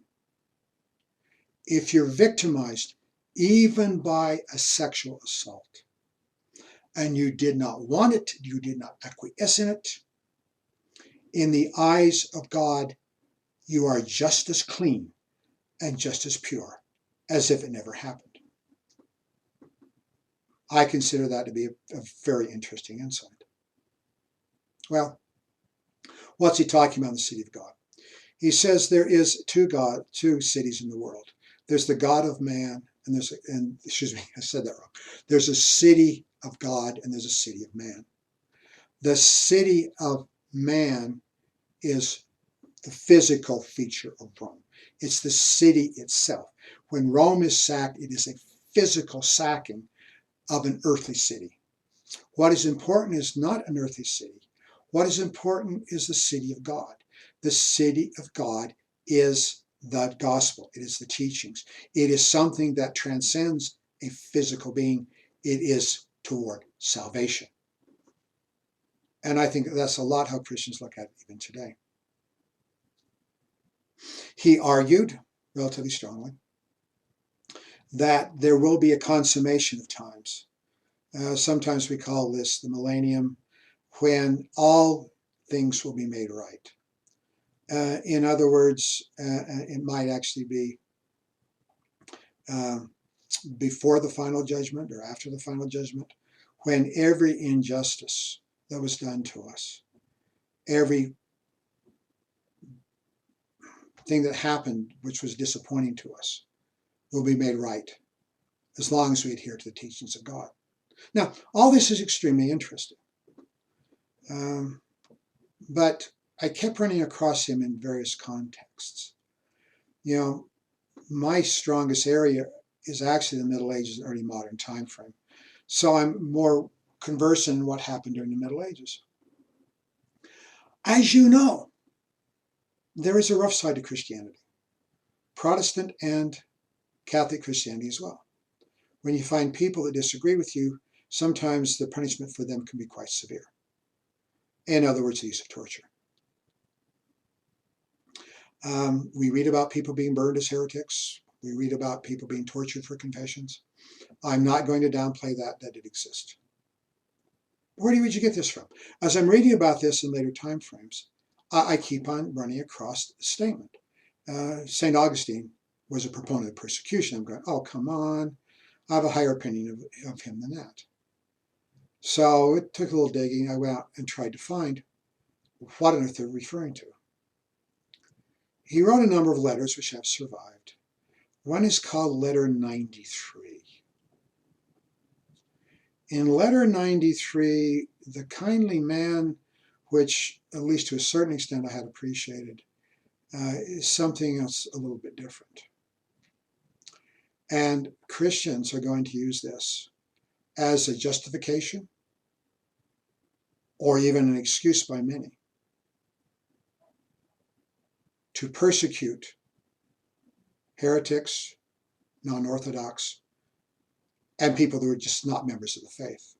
If you're victimized, even by a sexual assault, and you did not want it, you did not acquiesce in it, in the eyes of God, you are just as clean and just as pure as if it never happened. I consider that to be a very interesting insight. Well, what's he talking about in the city of God? He says there is two cities in the world. There's the God of man, and excuse me, I said that wrong. There's a city of God and there's a city of man. The city of man is the physical feature of Rome. It's the city itself. When Rome is sacked, it is a physical sacking of an earthly city. What is important is not an earthly city. What is important is the city of God. The city of God is the gospel. It is the teachings. It is something that transcends a physical being. It is toward salvation. And I think that's a lot how Christians look at it even today. He argued, relatively strongly, that there will be a consummation of times. Sometimes we call this the millennium, when all things will be made right. In other words, it might actually be before the final judgment or after the final judgment, when every injustice that was done to us, every thing that happened which was disappointing to us, will be made right, as long as we adhere to the teachings of God. Now, all this is extremely interesting. But I kept running across him in various contexts. You know, my strongest area is actually the Middle Ages and early modern time frame. So I'm more conversant in what happened during the Middle Ages. As you know, there is a rough side to Christianity, Protestant and Catholic Christianity as well. When you find people that disagree with you, sometimes the punishment for them can be quite severe. In other words, the use of torture. We read about people being burned as heretics. We read about people being tortured for confessions. I'm not going to downplay that it exists. Where would you get this from? As I'm reading about this in later time frames, I keep on running across the statement. St. Augustine was a proponent of persecution. I'm going, oh, come on. I have a higher opinion of him than that. So it took a little digging. I went out and tried to find what on earth they're referring to. He wrote a number of letters which have survived. One is called Letter 93. In Letter 93, the kindly man, which at least to a certain extent I had appreciated, is something else a little bit different. And Christians are going to use this as a justification or even an excuse by many to persecute heretics, non-Orthodox, and people who are just not members of the faith.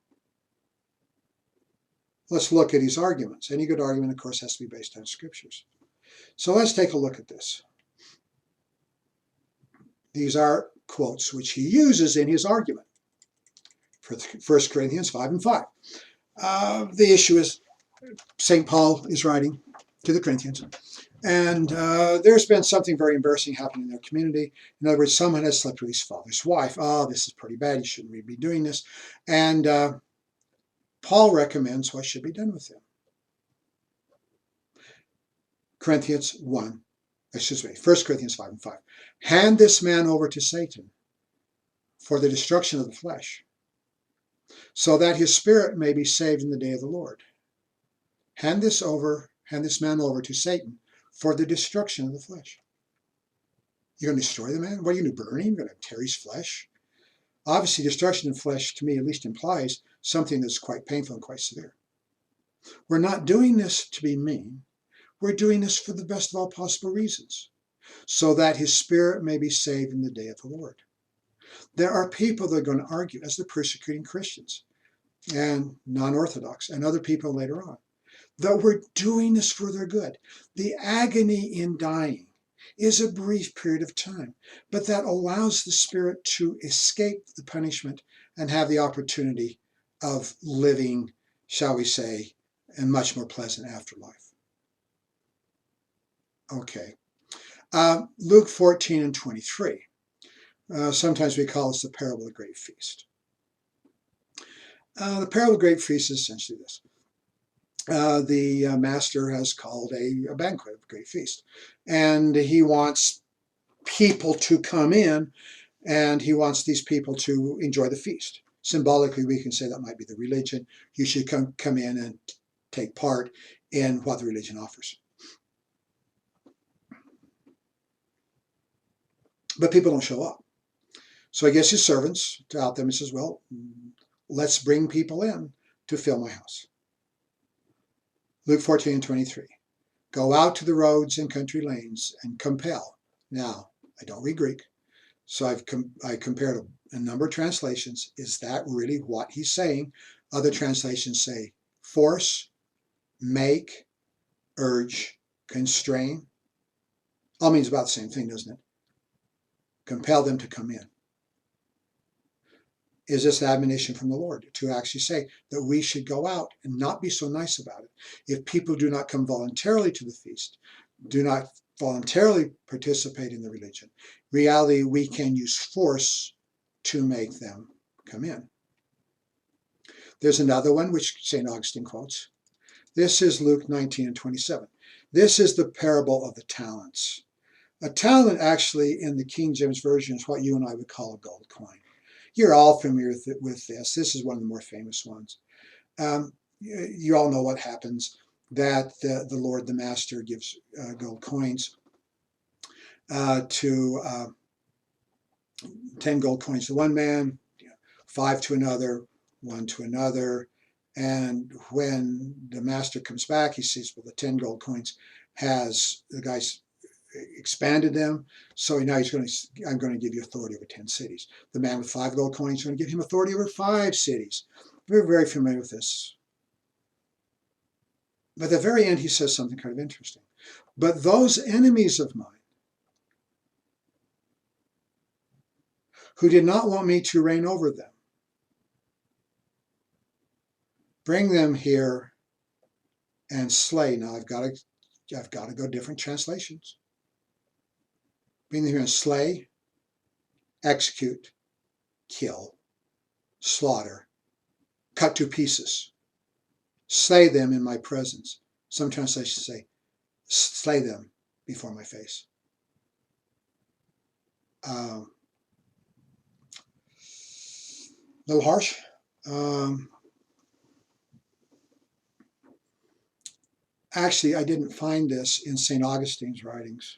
Let's look at his arguments. Any good argument, of course, has to be based on scriptures. So let's take a look at this. These are quotes which he uses in his argument for 1 Corinthians 5 and 5. The issue is St. Paul is writing to the Corinthians. And there's been something very embarrassing happening in their community. In other words, someone has slept with his father's wife. Oh, this is pretty bad. You shouldn't really be doing this. And Paul recommends what should be done with him. Corinthians 1, excuse me, 1 Corinthians 5 and 5. Hand this man over to Satan for the destruction of the flesh, so that his spirit may be saved in the day of the Lord. Hand this man over to Satan for the destruction of the flesh. You're going to destroy the man? What are you going to burn him? You're going to tear his flesh? Obviously, destruction of flesh, to me at least, implies something that's quite painful and quite severe. We're not doing this to be mean. We're doing this for the best of all possible reasons, so that his spirit may be saved in the day of the Lord. There are people that are going to argue as the persecuting Christians and non-Orthodox and other people later on, that we're doing this for their good. The agony in dying is a brief period of time, but that allows the spirit to escape the punishment and have the opportunity of living, shall we say, a much more pleasant afterlife. Okay. Luke 14 and 23. Sometimes we call this the parable of the great feast. The parable of the great feast is essentially this. The master has called a banquet, a great feast, and he wants people to come in, and he wants these people to enjoy the feast. Symbolically, we can say that might be the religion. You should come in and take part in what the religion offers. But people don't show up. So he gets his servants out them and says, well, let's bring people in to fill my house. Luke 14 and 23. Go out to the roads and country lanes and compel. Now, I don't read Greek, so I compared a number of translations. Is that really what he's saying? Other translations say force, make, urge, constrain. All means about the same thing, doesn't it? Compel them to come in. Is this an admonition from the Lord to actually say that we should go out and not be so nice about it? If people do not come voluntarily to the feast, do not voluntarily participate in the religion, reality, we can use force to make them come in. There's another one which St. Augustine quotes. This is Luke 19 and 27. This is the parable of the talents. A talent actually in the King James Version is what you and I would call a gold coin. You're all familiar with this. This is one of the more famous ones. You all know what happens, that the Lord, the Master, gives gold coins to 10 gold coins to one man, 5 to another, 1 to another. And when the Master comes back, he sees, well, the 10 gold coins the guy's expanded them, so now I'm going to give you authority over 10 cities. The man with 5 gold coins is going to give him authority over 5 cities. We're very familiar with this. But at the very end, he says something kind of interesting. But those enemies of mine who did not want me to reign over them, bring them here and slay. Now I've got to go different translations. Bring them here and slay, execute, kill, slaughter, cut to pieces, slay them in my presence. Some translations say, slay them before my face. A little harsh. Actually, I didn't find this in St. Augustine's writings,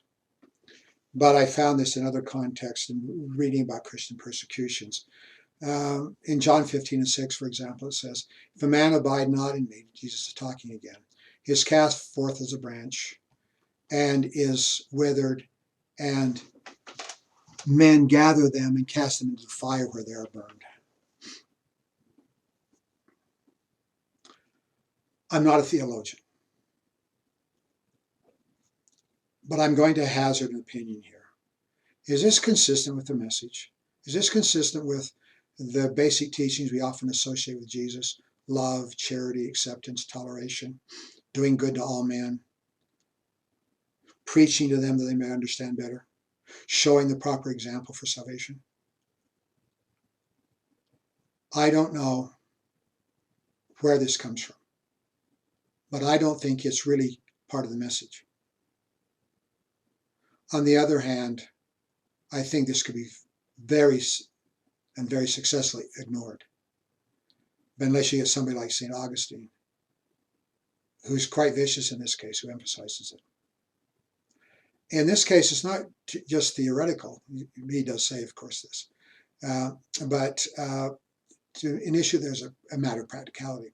but I found this in other contexts in reading about Christian persecutions. In John 15 and 6, for example, it says, if a man abide not in me, Jesus is talking again, he is cast forth as a branch and is withered, and men gather them and cast them into the fire where they are burned. I'm not a theologian, but I'm going to hazard an opinion here. Is this consistent with the message? Is this consistent with the basic teachings we often associate with Jesus? Love, charity, acceptance, toleration, doing good to all men. preaching to them that they may understand better, showing the proper example for salvation. I don't know where this comes from, but I don't think it's really part of the message. On the other hand, I think this could be very successfully ignored. But unless you get somebody like St. Augustine, who's quite vicious in this case, who emphasizes it. In this case, it's not just theoretical. He does say, of course, this. But an issue, there's a matter of practicality.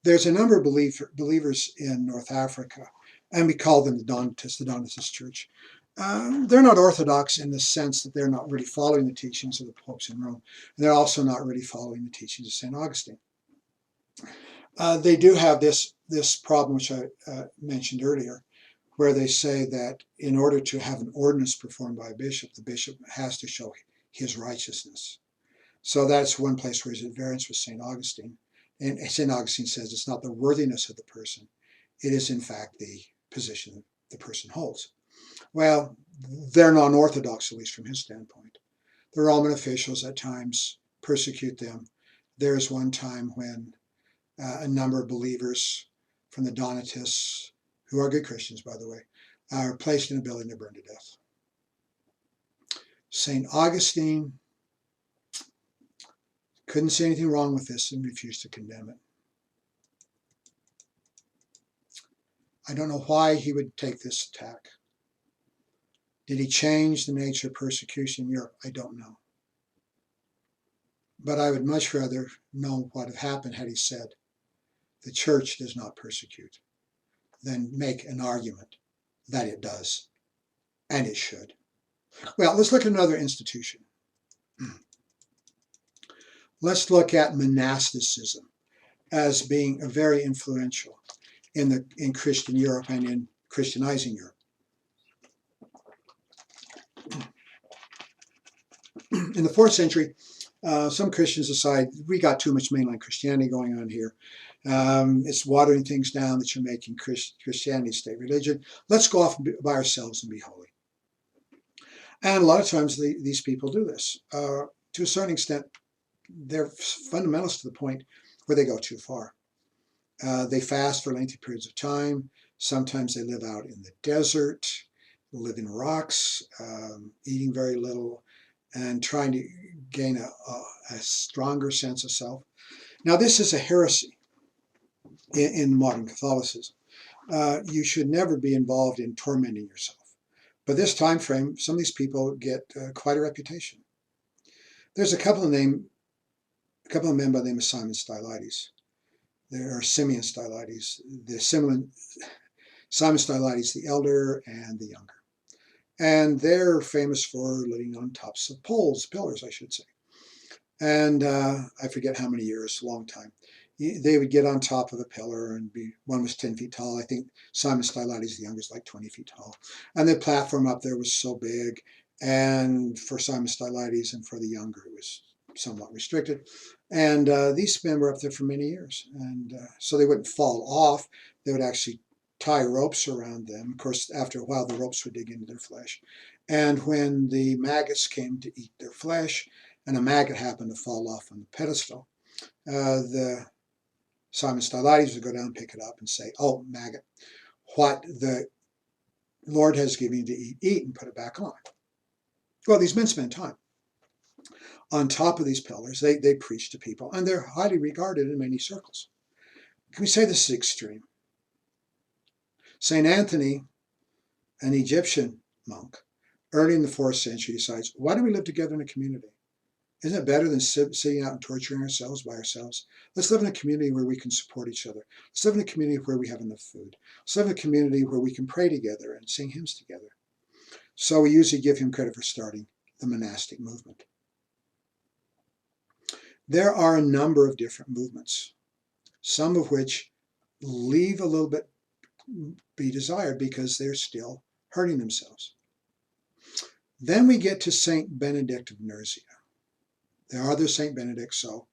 There's a number of believers in North Africa, and we call them the Donatist Church. They're not Orthodox in the sense that they're not really following the teachings of the popes in Rome. And they're also not really following the teachings of St. Augustine. They do have this problem, which I mentioned earlier, where they say that in order to have an ordinance performed by a bishop, the bishop has to show his righteousness. So that's one place where he's at variance with St. Augustine. And St. Augustine says it's not the worthiness of the person, it is in fact the position the person holds. Well, they're non-Orthodox, at least from his standpoint. The Roman officials at times persecute them. There's one time when a number of believers from the Donatists, who are good Christians, by the way, are placed in a building to burn to death. St. Augustine couldn't see anything wrong with this and refused to condemn it. I don't know why he would take this attack. Did he change the nature of persecution in Europe? I don't know. But I would much rather know what had happened had he said, the church does not persecute, than make an argument that it does, and it should. Well, let's look at another institution. Let's look at monasticism as being very influential in Christian Europe and in Christianizing Europe. In the 4th century, some Christians decide we got too much mainline Christianity going on here. It's watering things down that you're making Christianity state religion. Let's go off by ourselves and be holy. And a lot of times these people do this. To a certain extent, they're fundamentalists to the point where they go too far. They fast for lengthy periods of time. Sometimes they live out in the desert, live in rocks, eating very little, and trying to gain a stronger sense of self. Now, this is a heresy in modern Catholicism. You should never be involved in tormenting yourself. But this time frame, some of these people get quite a reputation. There's a couple of men by the name of Simon Stylites. There are Simeon Stylites. Simon Stylites, the elder and the younger. And they're famous for living on tops of pillars, I should say. And I forget how many years, a long time. They would get on top of a pillar and one was 10 feet tall. I think Simon Stylites, the younger, is like 20 feet tall. And the platform up there was so big. And for Simon Stylites and for the younger, it was somewhat restricted. And these men were up there for many years. And so they wouldn't fall off. They would actually tie ropes around them. Of course, after a while, the ropes would dig into their flesh. And when the maggots came to eat their flesh, and a maggot happened to fall off on the pedestal, the Simon Stylites would go down, pick it up, and say, "Oh, maggot, what the Lord has given you to eat, and put it back on." Well, these men spend time on top of these pillars. They preach to people, and they're highly regarded in many circles. Can we say this is extreme? St. Anthony, an Egyptian monk, early in the 4th century, decides, why don't we live together in a community? Isn't it better than sitting out and torturing ourselves by ourselves? Let's live in a community where we can support each other. Let's live in a community where we have enough food. Let's live in a community where we can pray together and sing hymns together. So we usually give him credit for starting the monastic movement. There are a number of different movements, some of which leave a little bit be desired because they're still hurting themselves. Then we get to St. Benedict of Nursia. There are other St. Benedicts, so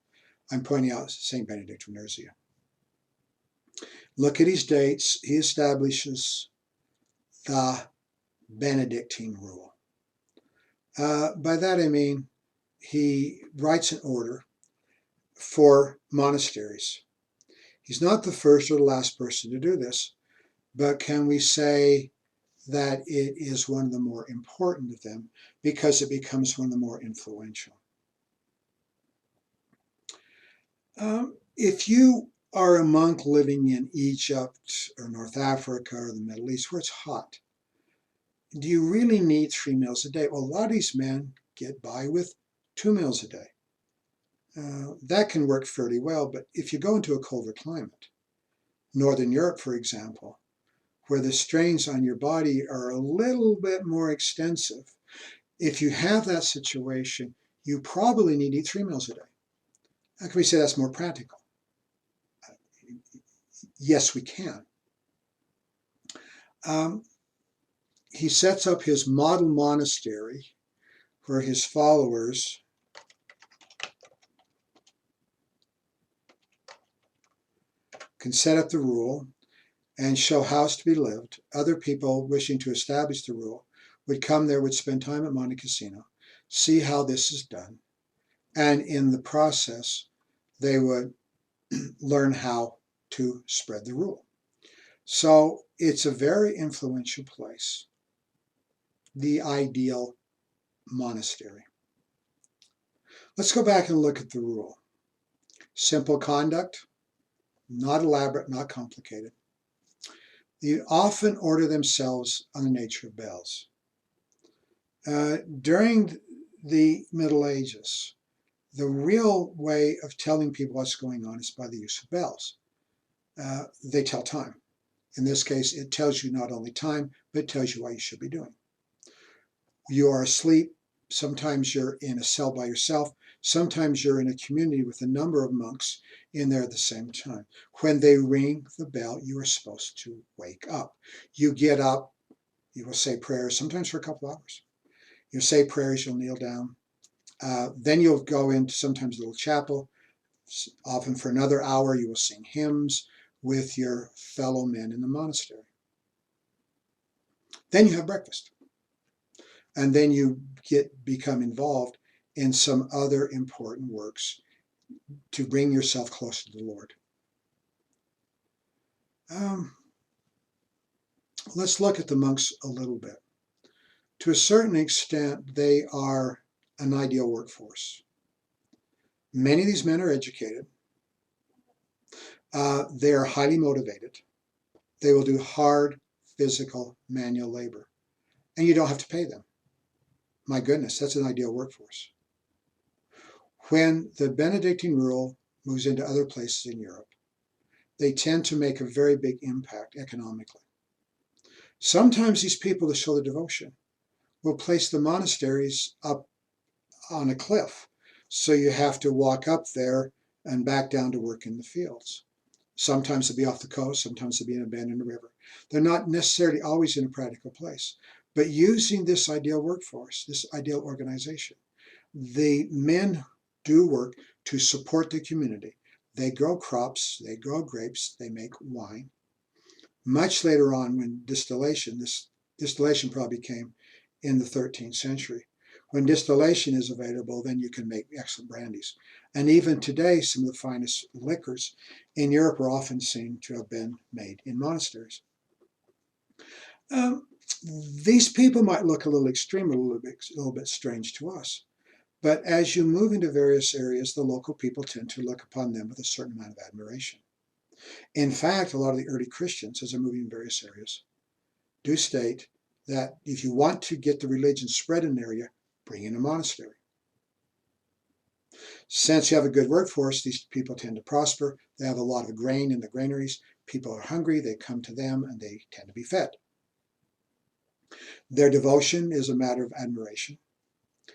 I'm pointing out St. Benedict of Nursia. Look at his dates. He establishes the Benedictine rule. By that I mean he writes an order for monasteries. He's not the first or the last person to do this, but can we say that it is one of the more important of them because it becomes one of the more influential? If you are a monk living in Egypt or North Africa or the Middle East where it's hot, do you really need 3 meals a day? Well, a lot of these men get by with 2 meals a day. That can work fairly well, but if you go into a colder climate, Northern Europe, for example, where the strains on your body are a little bit more extensive, if you have that situation, you probably need to eat 3 meals a day. How can we say that's more practical? Yes, we can. He sets up his model monastery where his followers can set up the rule and show how it's to be lived. Other people wishing to establish the rule would come there, would spend time at Monte Cassino, see how this is done, and in the process, they would learn how to spread the rule. So it's a very influential place, the ideal monastery. Let's go back and look at the rule. Simple conduct, not elaborate, not complicated. They often order themselves on the nature of bells. During the Middle Ages, the real way of telling people what's going on is by the use of bells. They tell time. In this case, it tells you not only time, but it tells you what you should be doing. You are asleep. Sometimes you're in a cell by yourself. Sometimes you're in a community with a number of monks in there at the same time. When they ring the bell, you are supposed to wake up. You get up, you will say prayers, sometimes for a couple hours. You'll say prayers, you'll kneel down. Then you'll go into sometimes a little chapel. Often for another hour, you will sing hymns with your fellow men in the monastery. Then you have breakfast. And then you become involved in some other important works to bring yourself closer to the Lord. Let's look at the monks a little bit. To a certain extent, they are an ideal workforce. Many of these men are educated. They are highly motivated. They will do hard physical manual labor. And you don't have to pay them. My goodness, that's an ideal workforce. When the Benedictine rule moves into other places in Europe, they tend to make a very big impact economically. Sometimes these people, to show their devotion, will place the monasteries up on a cliff. So you have to walk up there and back down to work in the fields. Sometimes they'll be off the coast, sometimes they'll be in a bend in the river. They're not necessarily always in a practical place. But using this ideal workforce, this ideal organization, the men do work to support the community. They grow crops, they grow grapes, they make wine. Much later on, when distillation, this distillation probably came in the 13th century. When distillation is available, then you can make excellent brandies. And even today, some of the finest liquors in Europe are often seen to have been made in monasteries. These people might look a little extreme, a little bit strange to us. But as you move into various areas, the local people tend to look upon them with a certain amount of admiration. In fact, a lot of the early Christians, as they're moving in various areas, do state that if you want to get the religion spread in an area, bring in a monastery. Since you have a good workforce, these people tend to prosper. They have a lot of grain in the granaries. People are hungry, they come to them, and they tend to be fed. Their devotion is a matter of admiration.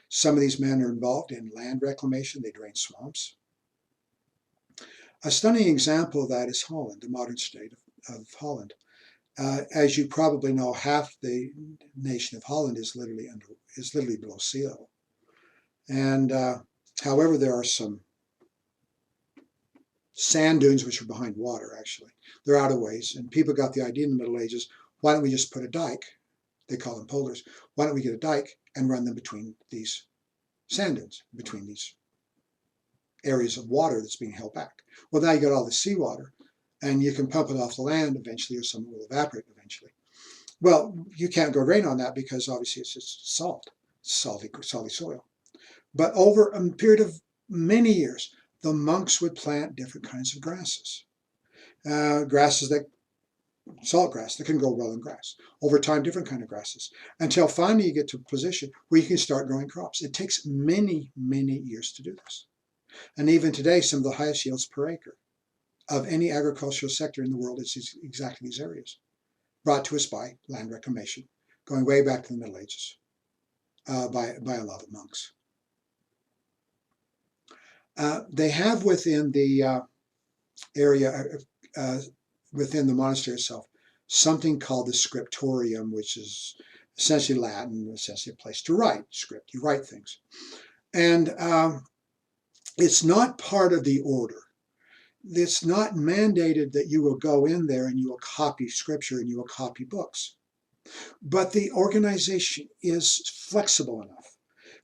Some of these men are involved in land reclamation. They drain swamps. A stunning example of that is Holland, the modern state of Holland. As you probably know, half the nation of Holland is literally below sea level. And however, there are some sand dunes which are behind water, actually. They're out of ways. And people got the idea in the Middle Ages, why don't we just put a dike They call them polders. Why don't we get a dike and run them between these sand dunes, between these areas of water that's being held back? Well, now you got all the seawater, and you can pump it off the land eventually, or some will evaporate eventually. Well, you can't go rain on that because obviously it's just salt, salty soil. But over a period of many years, the monks would plant different kinds of grasses. Grasses that, salt grass, that can grow well in grass. Over time, different kind of grasses. Until finally you get to a position where you can start growing crops. It takes many, many years to do this. And even today, some of the highest yields per acre of any agricultural sector in the world is exactly these areas, brought to us by land reclamation, going way back to the Middle Ages, by a lot of monks. They have within the area, within the monastery itself, something called the scriptorium, which is essentially Latin, essentially a place to write script. You write things. And it's not part of the order. It's not mandated that you will go in there and you will copy scripture and you will copy books. But the organization is flexible enough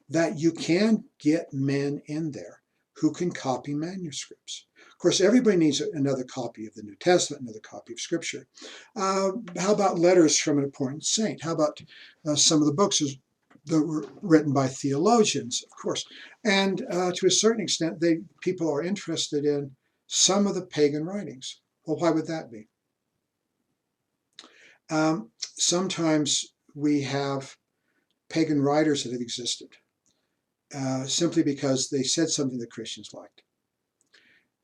that you can get men in there who can copy manuscripts. Of course, everybody needs another copy of the New Testament, another copy of Scripture. How about letters from an important saint? How about some of the books that were written by theologians, of course? And to a certain extent, people are interested in some of the pagan writings. Well, why would that be? Sometimes we have pagan writers that have existed simply because they said something that Christians liked.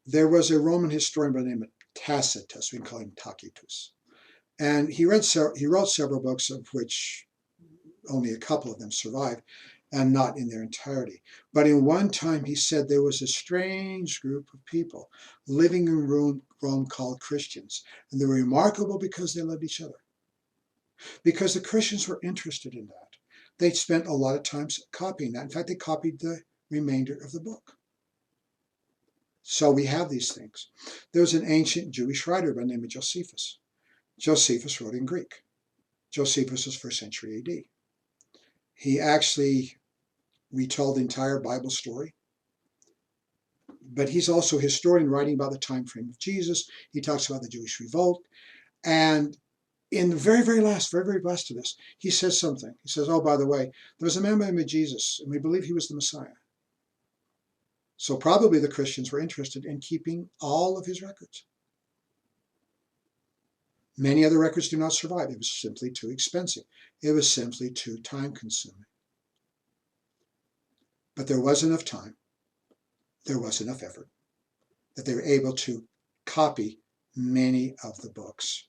There was a Roman historian by the name of Tacitus, we can call him Tacitus, and he wrote several books, of which only a couple of them survive, and not in their entirety. But in one time he said there was a strange group of people living in Rome called Christians, and they were remarkable because they loved each other. Because the Christians were interested in that. They spent a lot of time copying that. In fact, they copied the remainder of the book. So we have these things. There was an ancient Jewish writer by the name of Josephus. Josephus wrote in Greek. Josephus was 1st century AD. He actually retold the entire Bible story. But he's also a historian writing about the time frame of Jesus. He talks about the Jewish revolt. And in the very, very last of this, he says something. He says, oh, by the way, there was a man by the name of Jesus, and we believe he was the Messiah. So probably the Christians were interested in keeping all of his records. Many other records do not survive. It was simply too expensive. It was simply too time-consuming. But there was enough time, there was enough effort, that they were able to copy many of the books.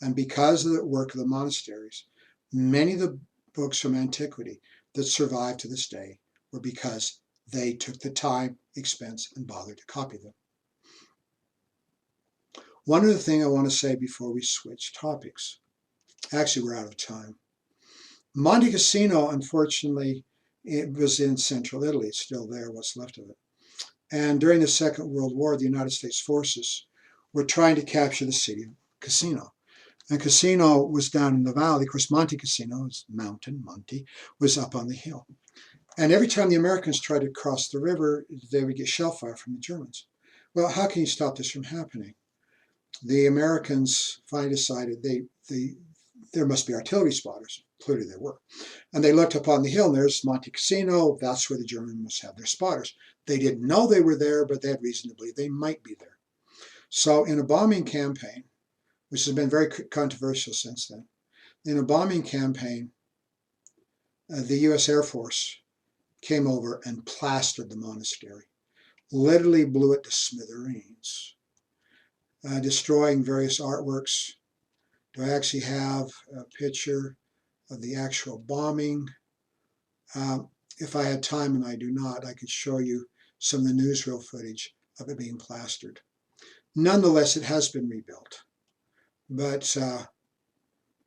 And because of the work of the monasteries, many of the books from antiquity that survive to this day were because they took the time, expense, and bother to copy them. One other thing I want to say before we switch topics. Actually, we're out of time. Monte Cassino, unfortunately, it was in central Italy. It's still there, what's left of it. And during the Second World War, the United States forces were trying to capture the city of Cassino. And Cassino was down in the valley. Of course, Monte Cassino, is mountain, Monte, was up on the hill. And every time the Americans tried to cross the river, they would get shell fire from the Germans. Well, how can you stop this from happening? The Americans finally decided there must be artillery spotters. Clearly there were. And they looked up on the hill, and there's Monte Cassino. That's where the Germans must have their spotters. They didn't know they were there, but they had reason to believe they might be there. So in a bombing campaign, which has been very controversial since then, in a bombing campaign, the U.S. Air Force came over and plastered the monastery, literally blew it to smithereens, destroying various artworks. Do I actually have a picture of the actual bombing? If I had time, and I do not, I could show you some of the newsreel footage of it being plastered. Nonetheless, it has been rebuilt. But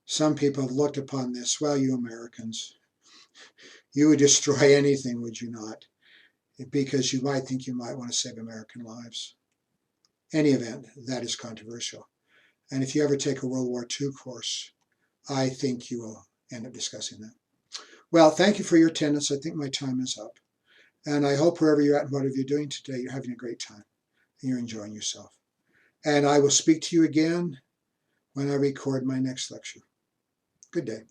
some people have looked upon this, well, you Americans, you would destroy anything, would you not? Because you might think you might want to save American lives. Any event, that is controversial. And if you ever take a World War II course, I think you will end up discussing that. Well, thank you for your attendance. I think my time is up. And I hope wherever you're at and whatever you're doing today, you're having a great time and you're enjoying yourself. And I will speak to you again when I record my next lecture. Good day.